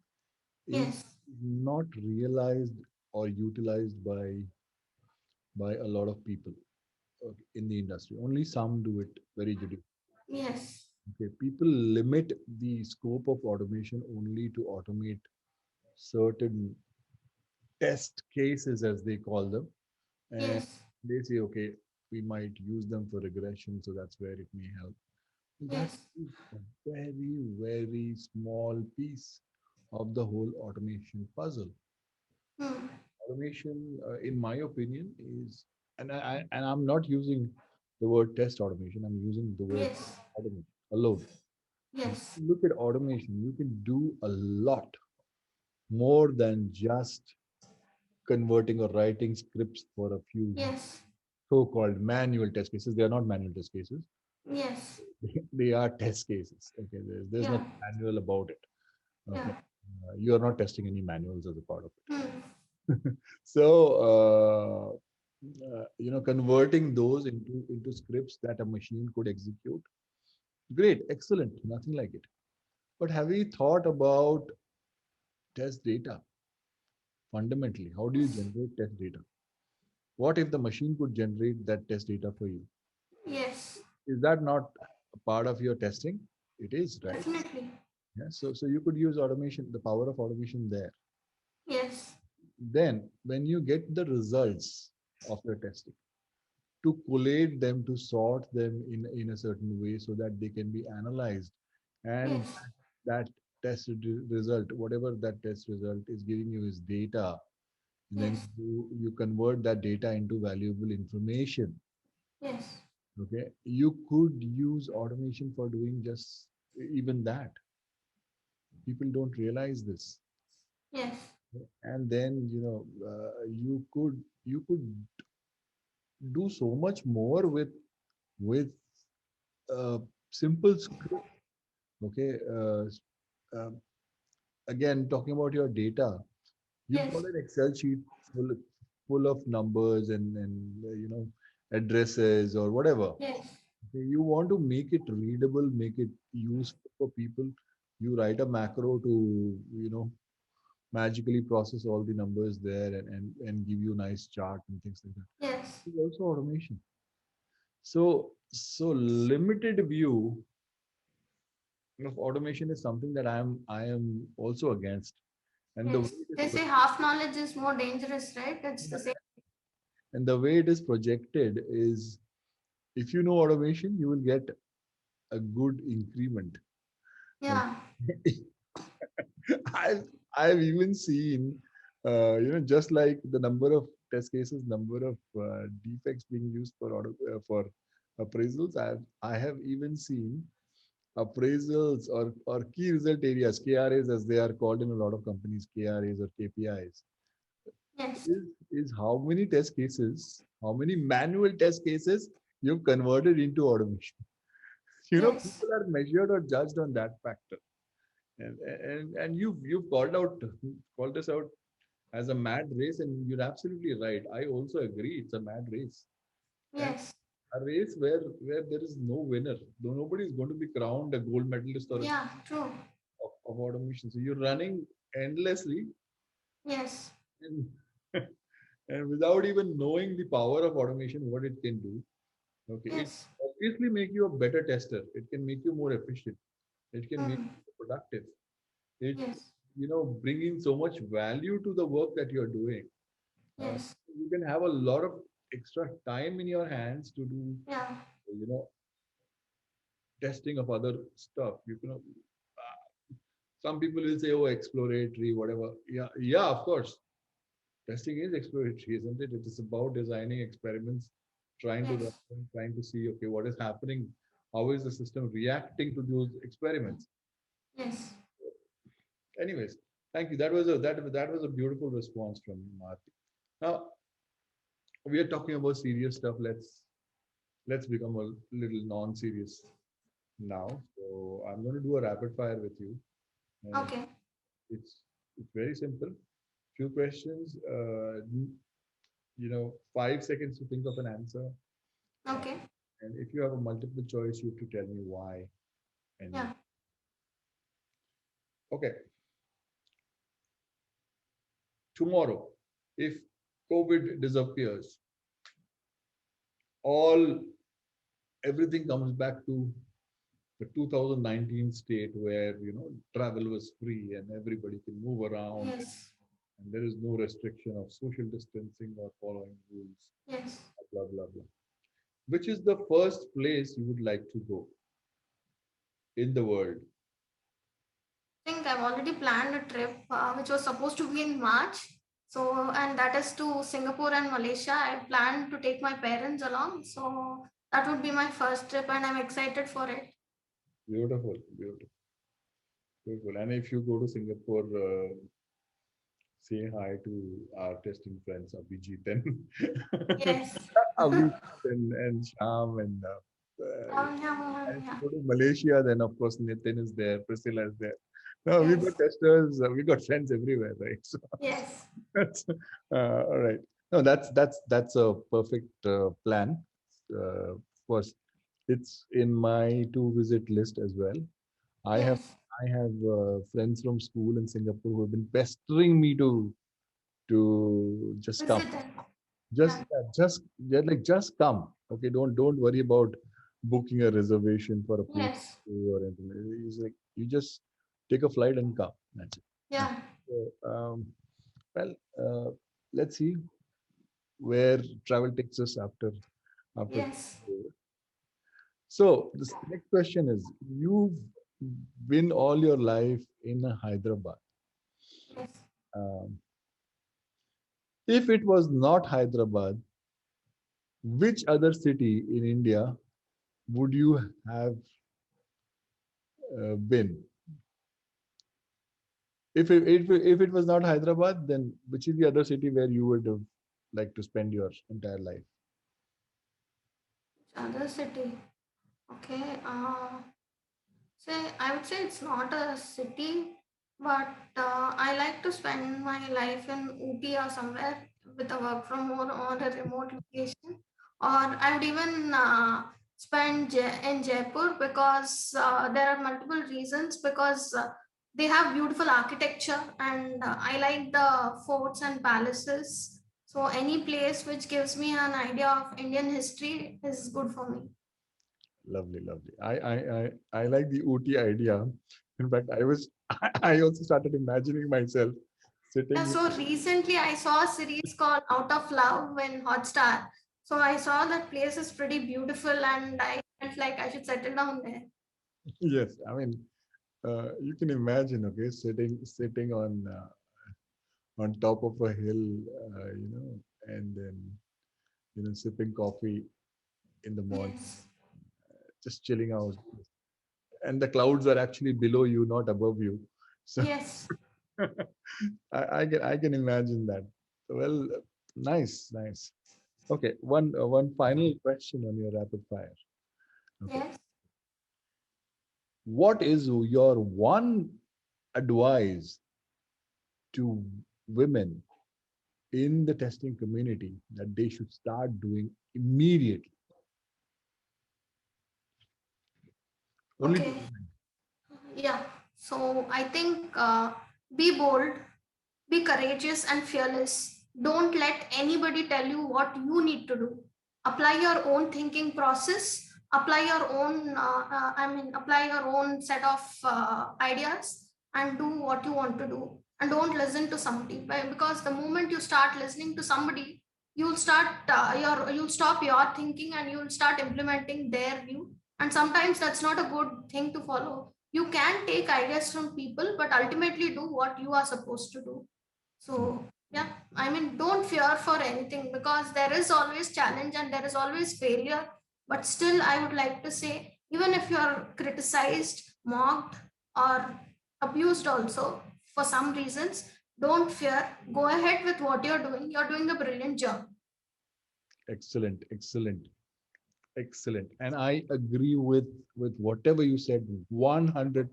A: is
B: Yes.
A: not realized or utilized by a lot of people in the industry. Only some do it very judiciously.
B: Yes.
A: Okay, people limit the scope of automation only to automate certain test cases, as they call them, and
B: Yes.
A: they say, okay, we might use them for regression, so that's where it may help. That
B: Yes.
A: is a very, very small piece of the whole automation puzzle.
B: Hmm.
A: Automation, in my opinion, is, and I'm not using the word test automation. I'm using the word
B: Yes.
A: automation alone.
B: Yes.
A: Look at automation. You can do a lot more than just converting or writing scripts for a few
B: Yes.
A: so-called manual test cases. They are not manual test cases.
B: Yes.
A: They are test cases. Okay, there's
B: Yeah.
A: nothing manual about it. Okay,
B: Yeah.
A: you are not testing any manuals as a part of
B: Hmm.
A: it. So, converting those into scripts that a machine could execute. Great, excellent, nothing like it. But have you thought about test data fundamentally? How do you generate test data? What if the machine could generate that test data for you?
B: Yes.
A: Is that not a part of your testing? It is, right?
B: Definitely.
A: Yeah. So you could use automation, the power of automation there.
B: Yes.
A: Then, when you get the results of your testing, to collate them, to sort them in a certain way so that they can be analyzed, and
B: Yes.
A: that result, whatever that test result is giving you is data, and then
B: Yes.
A: you convert that data into valuable information.
B: Yes.
A: Okay, you could use automation for doing just even that. People don't realize this.
B: Yes.
A: And then you could do so much more with simple script. Okay, uh, again, talking about your data, you've got
B: Yes.
A: an Excel sheet full of numbers and addresses or whatever.
B: Yes.
A: Okay, you want to make it readable, make it useful for people. You write a macro to magically process all the numbers there and give you a nice chart and things like that.
B: Yes.
A: It's also automation. So limited view of automation is something that I am also against. And the way
B: Yes.
A: it is
B: They say half knowledge is more dangerous, right? It's the same.
A: and the way it is projected is, if you know automation, you will get a good increment.
B: Yeah.
A: I've I've even seen, just like the number of test cases, number of defects being used for appraisals. I have even seen appraisals or key result areas, KRAs as they are called in a lot of companies, KRAs or KPIs,
B: Yes.
A: is how many test cases, how many manual test cases you've converted into automation.
B: Yes.
A: People are measured or judged on that factor. And you've called this out as a mad race, and you're absolutely right. I also agree. It's a mad race, and
B: Yes.
A: a race where there is no winner. Though nobody is going to be crowned a gold medalist or
B: Yeah, true.
A: of automation. So you're running endlessly,
B: Yes.
A: and, and without even knowing the power of automation, what it can do. Okay, it
B: Yes.
A: obviously make you a better tester. It can make you more efficient. It can make
B: Mm.
A: you productive. It,
B: Yes.
A: bringing so much value to the work that you're doing. Uh,
B: Yes.
A: you can have a lot of extra time in your hands to do,
B: Yeah.
A: you know, testing of other stuff. Some people will say, "Oh, exploratory, whatever." Yeah, yeah, of course. Testing is exploratory, isn't it? It is about designing experiments, trying to run
B: Yes.
A: them, trying to see, okay, what is happening? How is the system reacting to those experiments?
B: Yes.
A: Anyways, thank you. That was a beautiful response from you, Marty. Now we are talking about serious stuff. Let's become a little non-serious now. So I'm going to do a rapid fire with you, and
B: Okay.
A: it's it's very simple. Few questions. 5 seconds to think of an answer. Uh,
B: Okay.
A: and if you have a multiple choice, you have to tell me why. And
B: Yeah.
A: okay, tomorrow, if COVID disappears, all everything comes back to the 2019 state where travel was free and everybody can move around
B: Yes.
A: and there is no restriction of social distancing or following rules,
B: Yes.
A: blah blah blah. Which is the first place you would like to go in the world?
B: I think I've already planned a trip which was supposed to be in March. So, and that is to Singapore and Malaysia. I plan to take my parents along. So, that would be my first trip, and I'm excited for it.
A: Beautiful, beautiful, beautiful. And if you go to Singapore, say hi to our testing friends, Abhijit and
B: Yes.
A: Abhijit and Sham and if you
B: Yeah.
A: go to Malaysia, then of course Nitin is there, Priscilla is there. No, we've got
B: Yes.
A: testers, we've got friends everywhere, right? So
B: Yes.
A: that's all right. No, that's a perfect plan. Of course, it's in my to visit list as well. I have
B: Yes.
A: I have friends from school in Singapore who have been pestering me to just come,
B: Visit it.
A: just
B: Yeah.
A: yeah, just they're like just come. Okay, don't worry about booking a reservation for a pool
B: Yes.
A: or anything. He's like, you just take a flight and come. That's it.
B: Yeah.
A: So, well, let's see where travel takes us after.
B: Yes.
A: So this next question is: you've been all your life in Hyderabad.
B: Yes.
A: Um, if it was not Hyderabad, which other city in India would you have been? If it was not Hyderabad, then which is the other city where you would have liked to spend your entire life?
B: Other city. Okay. I would say it's not a city, but I like to spend my life in Ooty or somewhere with a work from home or a remote location. Or I would even spend in Jaipur because there are multiple reasons. Because they have beautiful architecture, and I like the forts and palaces. So any place which gives me an idea of Indian history is good for me.
A: Lovely, lovely. I like the Ooty idea. In fact, I also started imagining myself
B: Yeah,
A: sitting.
B: so recently I saw a series called Out of Love in Hotstar. So I saw that place is pretty beautiful, and I felt like I should settle down there.
A: Yes, I mean, you can imagine, okay, sitting on top of a hill, and then sipping coffee in the morning,
B: Yes.
A: just chilling out, and the clouds are actually below you, not above you. So
B: Yes.
A: I can imagine that. Well, nice, nice. Okay, one final question on your rapid fire. Okay,
B: Yes.
A: what is your one advice to women in the testing community that they should start doing immediately? Only to
B: Okay. Yeah. So I think be bold, be courageous and fearless. Don't let anybody tell you what you need to do. Apply your own thinking process. Apply your own, apply your own set of ideas and do what you want to do. And don't listen to somebody. Because the moment you start listening to somebody, you'll stop your thinking and you'll start implementing their view. And sometimes that's not a good thing to follow. You can take ideas from people, but ultimately do what you are supposed to do. So, yeah, I mean, don't fear for anything because there is always challenge and there is always failure. But still, I would like to say, even if you are criticized, mocked, or abused also for some reasons, don't fear. Go ahead with what you're doing. You're doing a brilliant job.
A: excellent, excellent, excellent. And I agree with whatever you said. 100.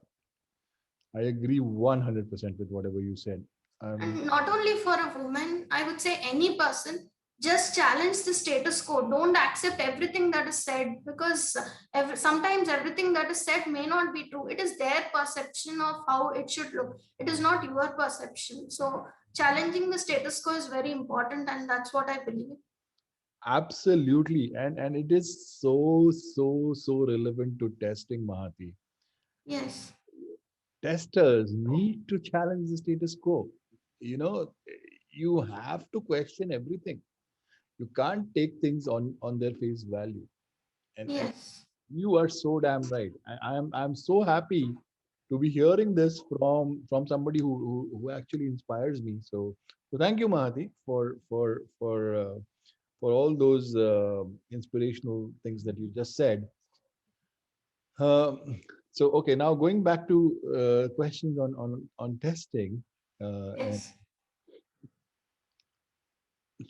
A: I agree 100% with whatever you said.
B: And not only for a woman, I would say any person, just challenge the status quo. Don't accept everything that is said because sometimes everything that is said may not be true. It is their perception of how it should look, it is not your perception. So challenging the status quo is very important, and that's what I believe.
A: Absolutely. And it is so relevant to testing, Mahati.
B: Yes.
A: Testers need to challenge the status quo. You know, you have to question everything. You can't take things on their face value. And
B: Yes.
A: you are so damn right. I'm so happy to be hearing this from somebody who actually inspires me. So thank you, Mahati, for all those inspirational things that you just said. So okay, now going back to questions on testing, and
B: Yes.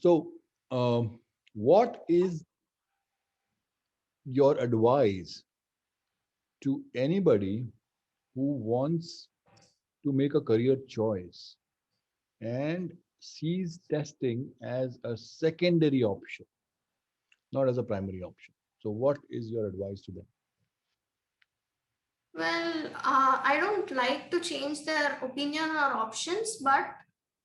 A: so what is your advice to anybody who wants to make a career choice and sees testing as a secondary option, not as a primary option? So what is your advice to them?
B: Well, I don't like to change their opinion or options, but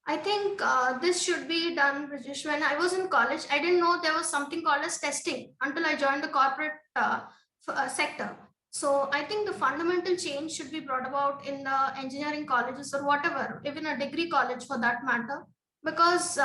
B: I think this should be done, Rajesh. When I was in college, I didn't know there was something called as testing until I joined the corporate sector. So I think the fundamental change should be brought about in the engineering colleges or whatever, even a degree college for that matter. Because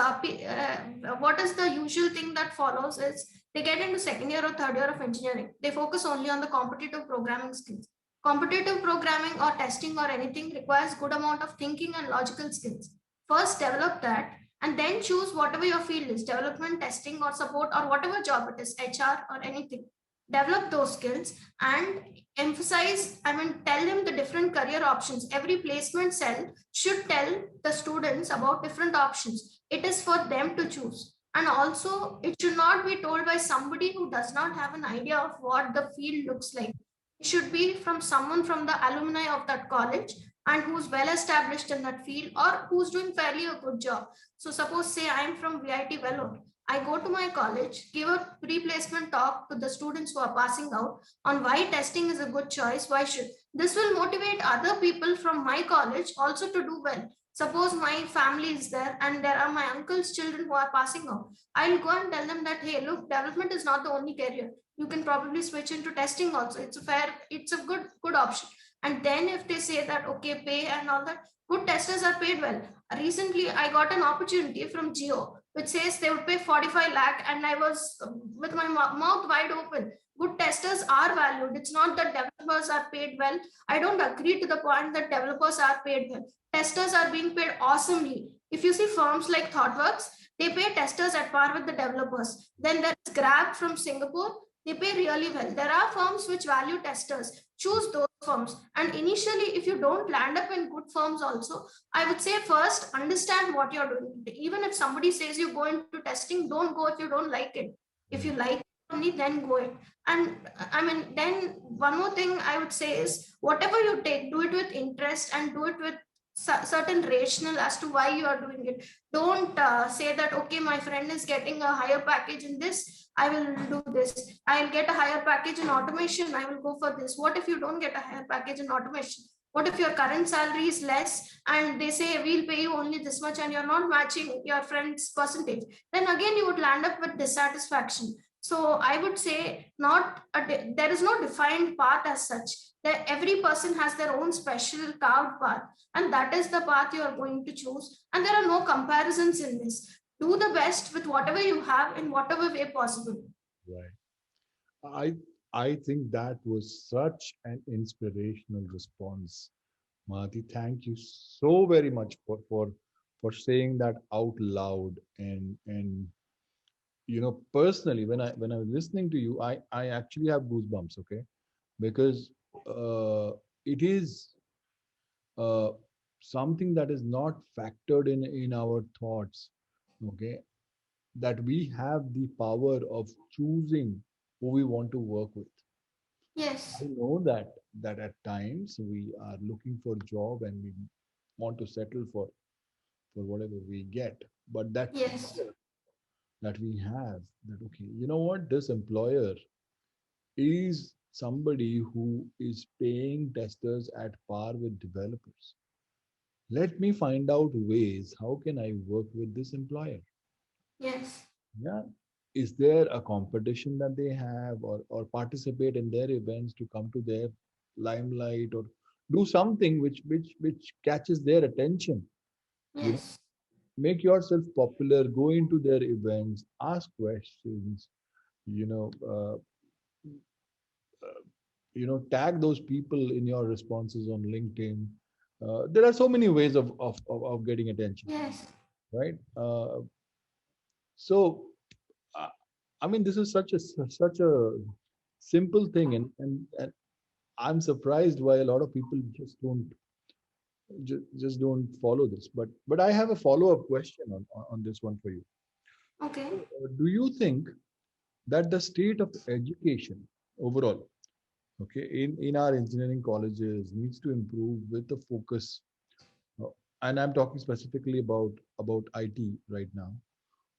B: what is the usual thing that follows is they get into second year or third year of engineering. They focus only on the competitive programming skills. Competitive programming or testing or anything requires good amount of thinking and logical skills. First develop that and then choose whatever your field is, development, testing or support or whatever job it is, HR or anything. Develop those skills and emphasize, tell them the different career options. Every placement cell should tell the students about different options. It is for them to choose. And also, it should not be told by somebody who does not have an idea of what the field looks like. It should be from someone from the alumni of that college and who's well established in that field or who's doing fairly a good job. So suppose say I'm from VIT Vellore. I go to my college, give a pre-placement talk to the students who are passing out on why testing is a good choice, why should. This will motivate other people from my college also to do well. Suppose my family is there and there are my uncle's children who are passing out. I'll go and tell them that, hey, look, development is not the only career. You can probably switch into testing also. It's a good option. And then if they say that, okay, pay and all that, good testers are paid well. Recently, I got an opportunity from Geo, which says they would pay 45 lakh, and I was with my mouth wide open. Good testers are valued. It's not that developers are paid well. I don't agree to the point that developers are paid well. Testers are being paid awesomely. If you see firms like ThoughtWorks, they pay testers at par with the developers. Then there's Grab from Singapore. They pay really well. There are firms which value testers. Choose those firms. And initially, if you don't land up in good firms also, I would say first understand what you're doing. Even if somebody says you go into testing, don't go if you don't like it. If you like it only, then go it. And then one more thing I would say is whatever you take, do it with interest and do it with certain rationale as to why you are doing it. Don't say that, okay, my friend is getting a higher package in this, I will do this. I'll get a higher package in automation, I will go for this. What if you don't get a higher package in automation? What if your current salary is less and they say we'll pay you only this much and you're not matching your friend's percentage? Then again you would land up with dissatisfaction. So I would say, there is no defined path as such. That every person has their own special carved path, and that is the path you are going to choose, and there are no comparisons in this. Do the best with whatever you have in whatever way possible.
A: Right. I I think that was such an inspirational response. Mahati, thank you so very much for saying that out loud. And personally, when I was listening to you, I actually have goosebumps, okay? Because it is uh, something that is not factored in our thoughts, okay? That we have the power of choosing who we want to work with. I
B: Yes,
A: know that at times we are looking for a job and we want to settle for whatever we get, but that
B: yes,
A: fear that we have, that okay, you know what, this employer is somebody who is paying testers at par with developers. Let me find out ways how can I work with this employer.
B: yes,
A: Yeah, is there a competition that they have, or participate in their events to come to their limelight, or do something which catches their attention. you know
B: yes,
A: make yourself popular, go into their events, ask questions, you know uh, tag those people in your responses on LinkedIn. There are so many ways of getting attention,
B: yes.
A: right? So uh, I mean, this is such a simple thing, and I'm surprised why a lot of people just don't follow this. But I have a follow-up question on this one for you.
B: Okay.
A: Do you think that the state of education overall, okay, in our engineering colleges needs to improve with the focus, uh, and I'm talking specifically about IT right now,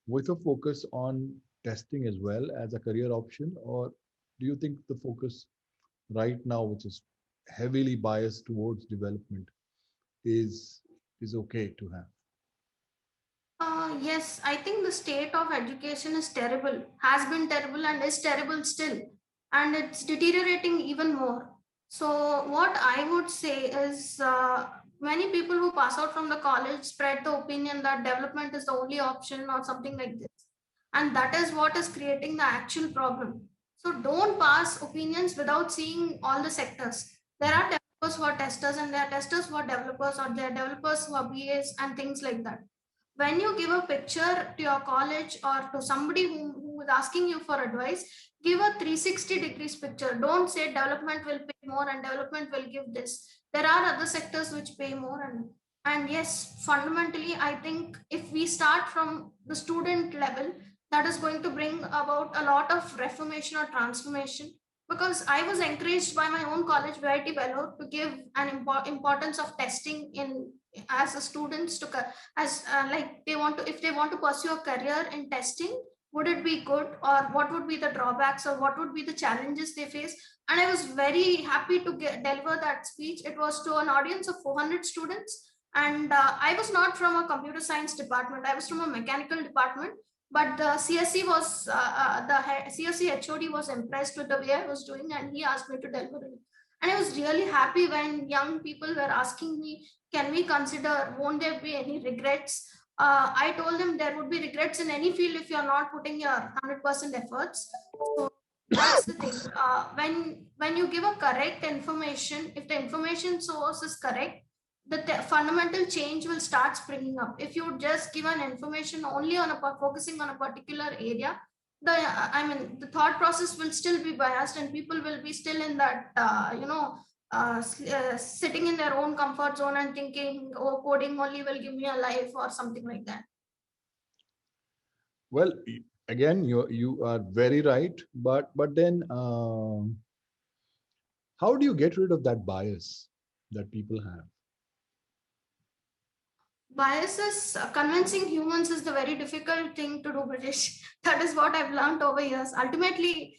A: with a focus on testing as well as a career option, or do you think the focus right now, which is heavily biased towards development, is is okay to have?
B: Yes, I think the state of education is terrible, has been terrible, and is terrible still. And it's deteriorating even more. So, what I would say is many people who pass out from the college spread the opinion that development is the only option or something like this. And that is what is creating the actual problem. So, don't pass opinions without seeing all the sectors. There are developers who are testers, and there are testers who are developers, or there are developers who are BAs, and things like that. When you give a picture to your college or to somebody who is asking you for advice, give a 360 degrees picture. Don't say development will pay more and development will give this. There are other sectors which pay more, and yes, fundamentally, I think if we start from the student level, that is going to bring about a lot of reformation or transformation. Because I was encouraged by my own college, VIT Bello, to give an importance of testing in as a students to as like they want to, if they want to pursue a career in testing, would it be good, or what would be the drawbacks, or what would be the challenges they face. And I was very happy to deliver that speech. It was to an audience of 400 students, and I was not from a computer science department, I was from a mechanical department. But the CSC was CSC HOD was impressed with the way I was doing, and he asked me to deliver it. And I was really happy when young people were asking me, can we consider, won't there be any regrets? I told them there would be regrets in any field if you're not putting your 100% efforts. So that's the thing. When you give a correct information, if the information source is correct, the fundamental change will start springing up. If you just give an information only on focusing on a particular area, the thought process will still be biased, and people will be still in that sitting in their own comfort zone and thinking, oh, coding only will give me a life or something like that.
A: Well, again, you are very right, but then how do you get rid of that bias that people have?
B: Biases, convincing humans is the very difficult thing to do, British. That is what I've learned over years. Ultimately,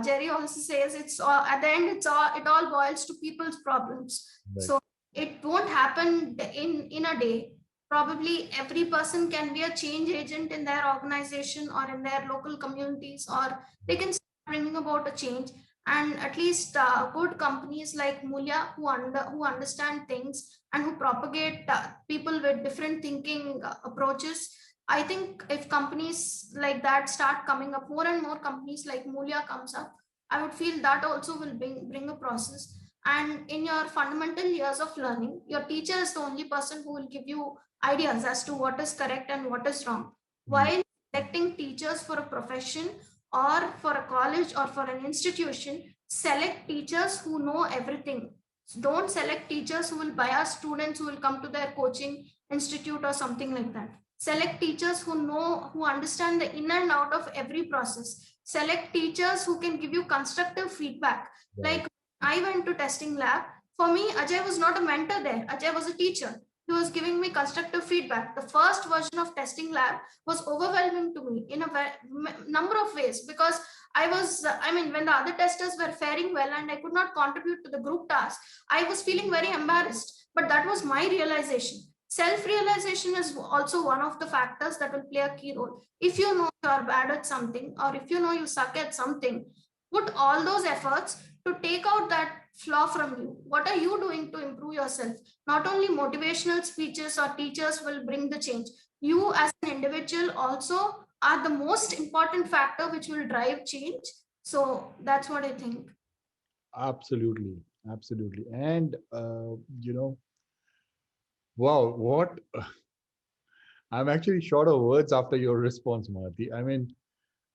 B: Jerry also says, it's all, at the end, it all boils to people's problems.
A: Right.
B: So it won't happen in a day. Probably every person can be a change agent in their organization or in their local communities, or they can start bringing about a change. And at least good companies like Mulya, who understand things and who propagate people with different thinking approaches. I think if companies like that start coming up, more and more companies like Mulya comes up, I would feel that also will bring a process. And in your fundamental years of learning, your teacher is the only person who will give you ideas as to what is correct and what is wrong.
A: Mm.
B: While selecting teachers for a profession or for a college or for an institution, select teachers who know everything. Don't select teachers who will bias students who will come to their coaching institute or something like that. Select teachers who understand the in and out of every process. Select teachers who can give you constructive feedback.
A: Right.
B: Like I went to testing lab. For me, Ajay was not a mentor there. Ajay was a teacher. He was giving me constructive feedback. The first version of testing lab was overwhelming to me in a number of ways because when the other testers were faring well and I could not contribute to the group task, I was feeling very embarrassed. But that was my realization. Self realization is also one of the factors that will play a key role. If you know you are bad at something, or if you know you suck at something, put all those efforts to take out that flaw from you. What are you doing to improve yourself? Not only motivational speeches or teachers will bring the change, you as an individual also are the most important factor which will drive change. So that's what I think.
A: Absolutely. Absolutely. And, wow, what I'm actually short of words after your response, Mahati. I mean,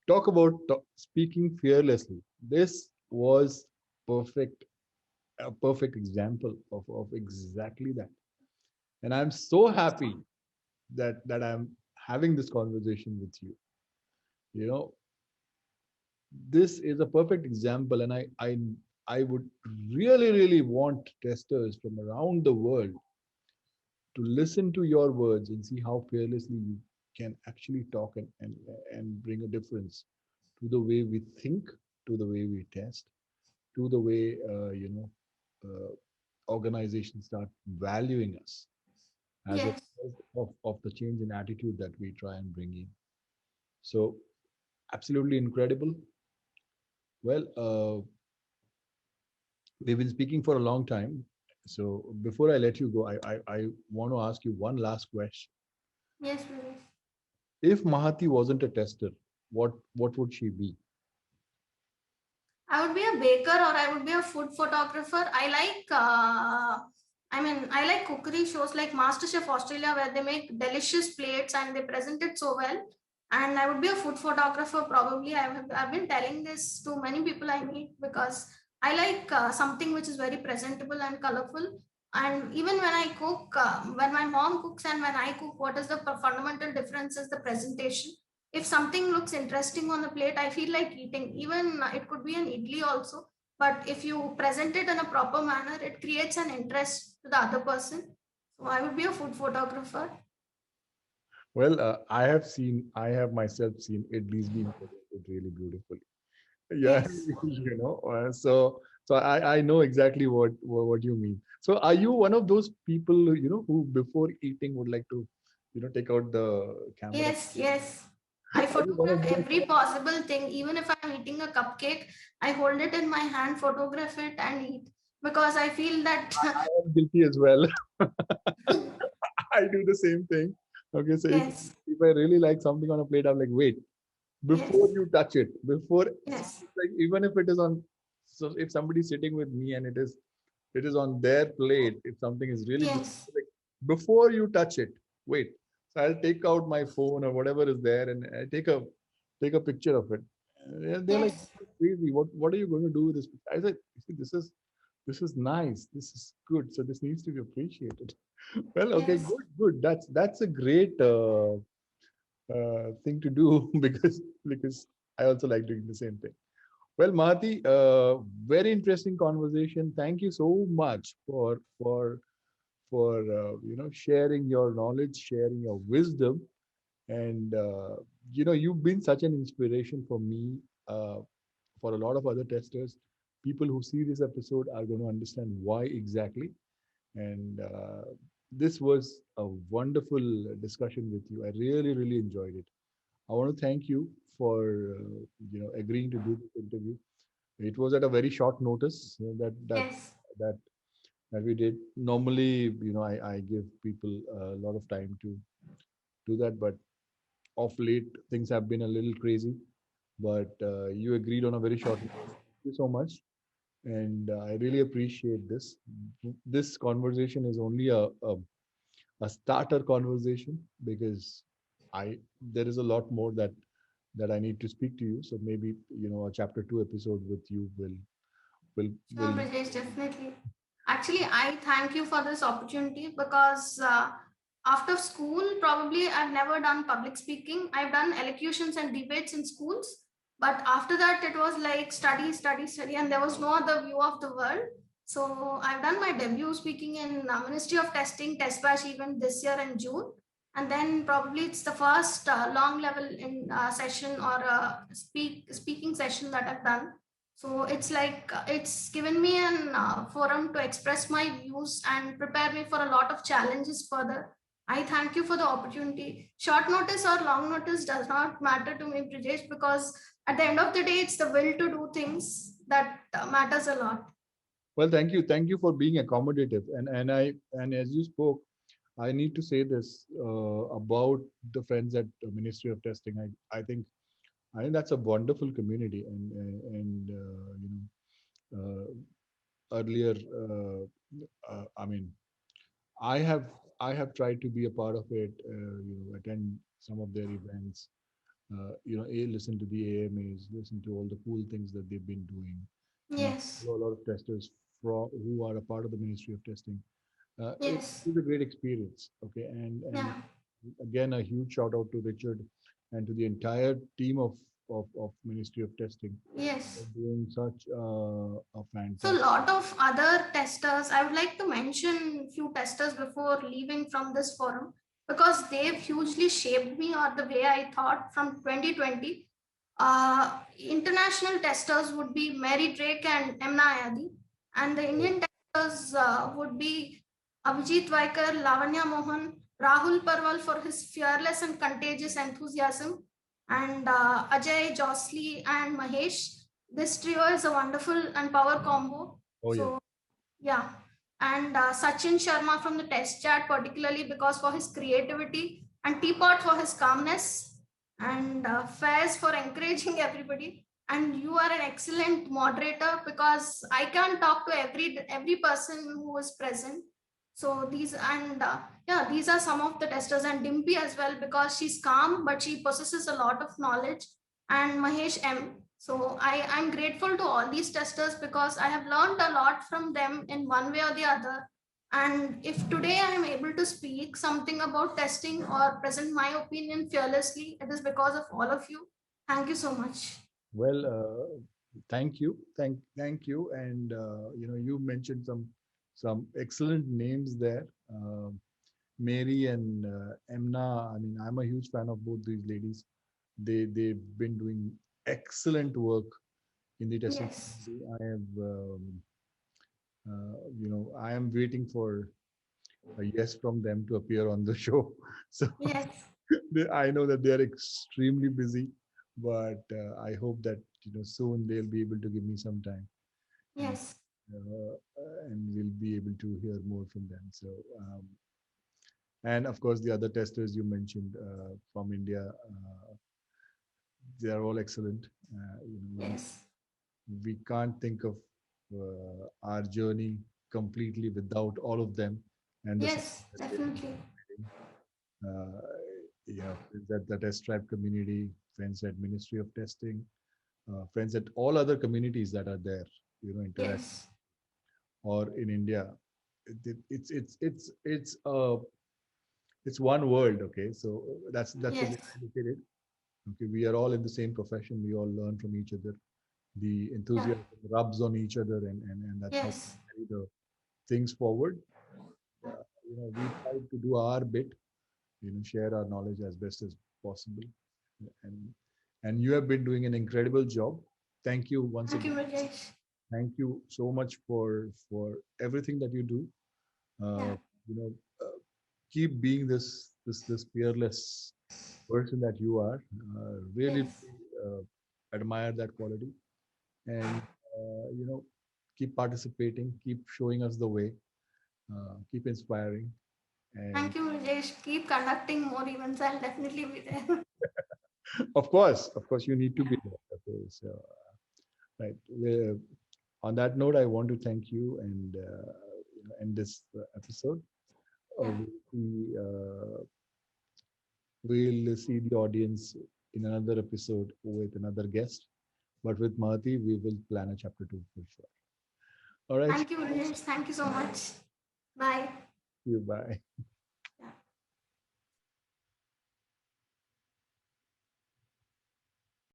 A: talk about speaking fearlessly. This was perfect, a perfect example of exactly that. And I'm so happy that I'm having this conversation with you. You know, this is a perfect example, and I would really want testers from around the world to listen to your words and see how fearlessly you can actually talk and bring a difference to the way we think, to the way we test, to the way organizations start valuing us as a
B: Yes.
A: result of the change in attitude that we try and bring in. So absolutely incredible. Well, we've been speaking for a long time. So before I let you go, I want to ask you one last question.
B: Yes, Pradesh.
A: If Mahati wasn't a tester, what would she be?
B: I would be a baker or I would be a food photographer. I like cookery shows like MasterChef Australia where they make delicious plates and they present it so well. And I would be a food photographer probably. I've been telling this to many people I meet because I like something which is very presentable and colorful. And even when I cook, when my mom cooks and when I cook, what is the fundamental difference is the presentation. If something looks interesting on the plate, I feel like eating. Even it could be an idli also, but if you present it in a proper manner, it creates an interest to the other person. So I would be a food photographer.
A: Well, I have myself seen idlis being presented really beautifully. Yeah,
B: Yes.
A: so I know exactly what you mean. So are you one of those people, who before eating would like to, take out the camera?
B: Yes. I
A: Are you one of
B: photograph
A: those?
B: every possible thing. Even if I'm eating a cupcake, I hold it in my hand, photograph it, and eat because I feel that.
A: I am guilty as well. I do the same thing. Okay, so
B: Yes,
A: if I really like something on a plate, I'm like, wait, before
B: yes,
A: you touch it, before
B: yes,
A: like even if it is on, so if somebody's sitting with me and it is on their plate, if something is really good,
B: yes,
A: like, before you touch it, wait. So I'll take out my phone or whatever is there and I take a picture of it. And they're like,
B: yes,
A: crazy. What are you going to do with this? I said, "See, this is nice. This is good. So this needs to be appreciated." Well, okay,
B: yes.
A: good. That's a great thing to do because I also like doing the same thing. Well, Mahati, very interesting conversation. Thank you so much for for sharing your knowledge, sharing your wisdom, and you've been such an inspiration for me, uh, for a lot of other testers. People who see this episode are going to understand why exactly. And this was a wonderful discussion with you. I really, really enjoyed it. I want to thank you for agreeing to do this interview. It was at a very short notice
B: Yes.
A: that that we did. Normally, I give people a lot of time to do that, but of late things have been a little crazy. But you agreed on a very short notice. Thank you so much, and I really appreciate this. This conversation is only a starter conversation, because I there is a lot more that I need to speak to you. So maybe a chapter 2 episode with you
B: Sure,
A: will.
B: Brijesh, definitely. Actually, I thank you for this opportunity because after school, probably I've never done public speaking. I've done elocutions and debates in schools, but after that, it was like study, study, study, and there was no other view of the world. So I've done my debut speaking in Ministry of Testing test batch event this year in June, and then probably it's the first long level in session or speaking session that I've done. So it's like it's given me an forum to express my views and prepare me for a lot of challenges further. I thank you for the opportunity. Short notice or long notice does not matter to me, Brijesh, because at the end of the day, it's the will to do things that matters a lot.
A: Well, thank you for being accommodative. And as you spoke, I need to say this about the friends at the Ministry of Testing. I think that's a wonderful community, and earlier, I mean, I have I have tried to be a part of it. Attend some of their events. Listen to the AMAs, listen to all the cool things that they've been doing, and
B: Yes,
A: follow a lot of testers who are a part of the Ministry of Testing. It
B: yes,
A: is a great experience. Okay, and
B: yeah,
A: again, a huge shout out to Richard and to the entire team of Ministry of Testing for
B: yes.
A: doing such a
B: So a
A: fantastic.
B: lot of other testers, I would like to mention few testers before leaving from this forum because they've hugely shaped me or the way I thought from 2020. International testers would be Mary Drake and Emna Ayadi, and the Indian testers would be Abhijit Vaikar, Lavanya Mohan, Rahul Parwal for his fearless and contagious enthusiasm, and Ajay Josli and Mahesh. This trio is a wonderful and power combo.
A: Oh yeah.
B: So yeah, and Sachin Sharma from the Test Chat, particularly because for his creativity, and Teapot for his calmness, and Faiz for encouraging everybody. And you are an excellent moderator because I can't talk to every person who is present. So these and yeah, these are some of the testers, and Dimpy as well because she's calm but she possesses a lot of knowledge, and Mahesh M. So I'm grateful to all these testers because I have learned a lot from them in one way or the other. And if today I am able to speak something about testing or present my opinion fearlessly, it is because of all of you. Thank you so much.
A: Well, thank you, and you mentioned some excellent names there. Mary and Emna. I mean, I'm a huge fan of both these ladies. They've been doing excellent work in the testing
B: Yes.
A: community. I am waiting for a yes from them to appear on the show. So
B: Yes.
A: I know that they are extremely busy, but I hope that soon they'll be able to give me some time, and
B: Yes.
A: we'll be able to hear more from them. So and of course the other testers you mentioned from India, they are all excellent.
B: Yes.
A: We can't think of our journey completely without all of them and the
B: Yes.
A: support that they've been
B: Definitely.
A: providing. Uh, Friends at the test tribe community, friends at Ministry of Testing, friends at all other communities that are there, interact
B: Yes.
A: or in India. It's one world. Okay, so that's the way
B: Yes.
A: I look at it. Okay, we are all in the same profession. We all learn from each other. The
B: Yeah.
A: enthusiasm rubs on each other, and that's how we
B: Yes.
A: carry the things forward. we try to do our bit, share our knowledge as best as possible. And you have been doing an incredible job. Thank you once
B: Thank you,
A: again.
B: Rajesh.
A: Thank you so much for everything that you do.
B: Yeah.
A: You know, keep being this fearless person that you are. Really
B: Yes.
A: uh, admire that quality, and keep participating, keep showing us the way, keep inspiring, and
B: Thank you, Rajesh. Keep conducting more events. I'll definitely be there.
A: of course, you need to be there. Okay, so right. On that note, I want to thank you and end this episode.
B: Yeah.
A: We'll see the audience in another episode with another guest. But with Mahati, we will plan a chapter 2 for sure. All right.
B: Thank you, Rajesh. Thank you so much. Bye.
A: See you. Bye.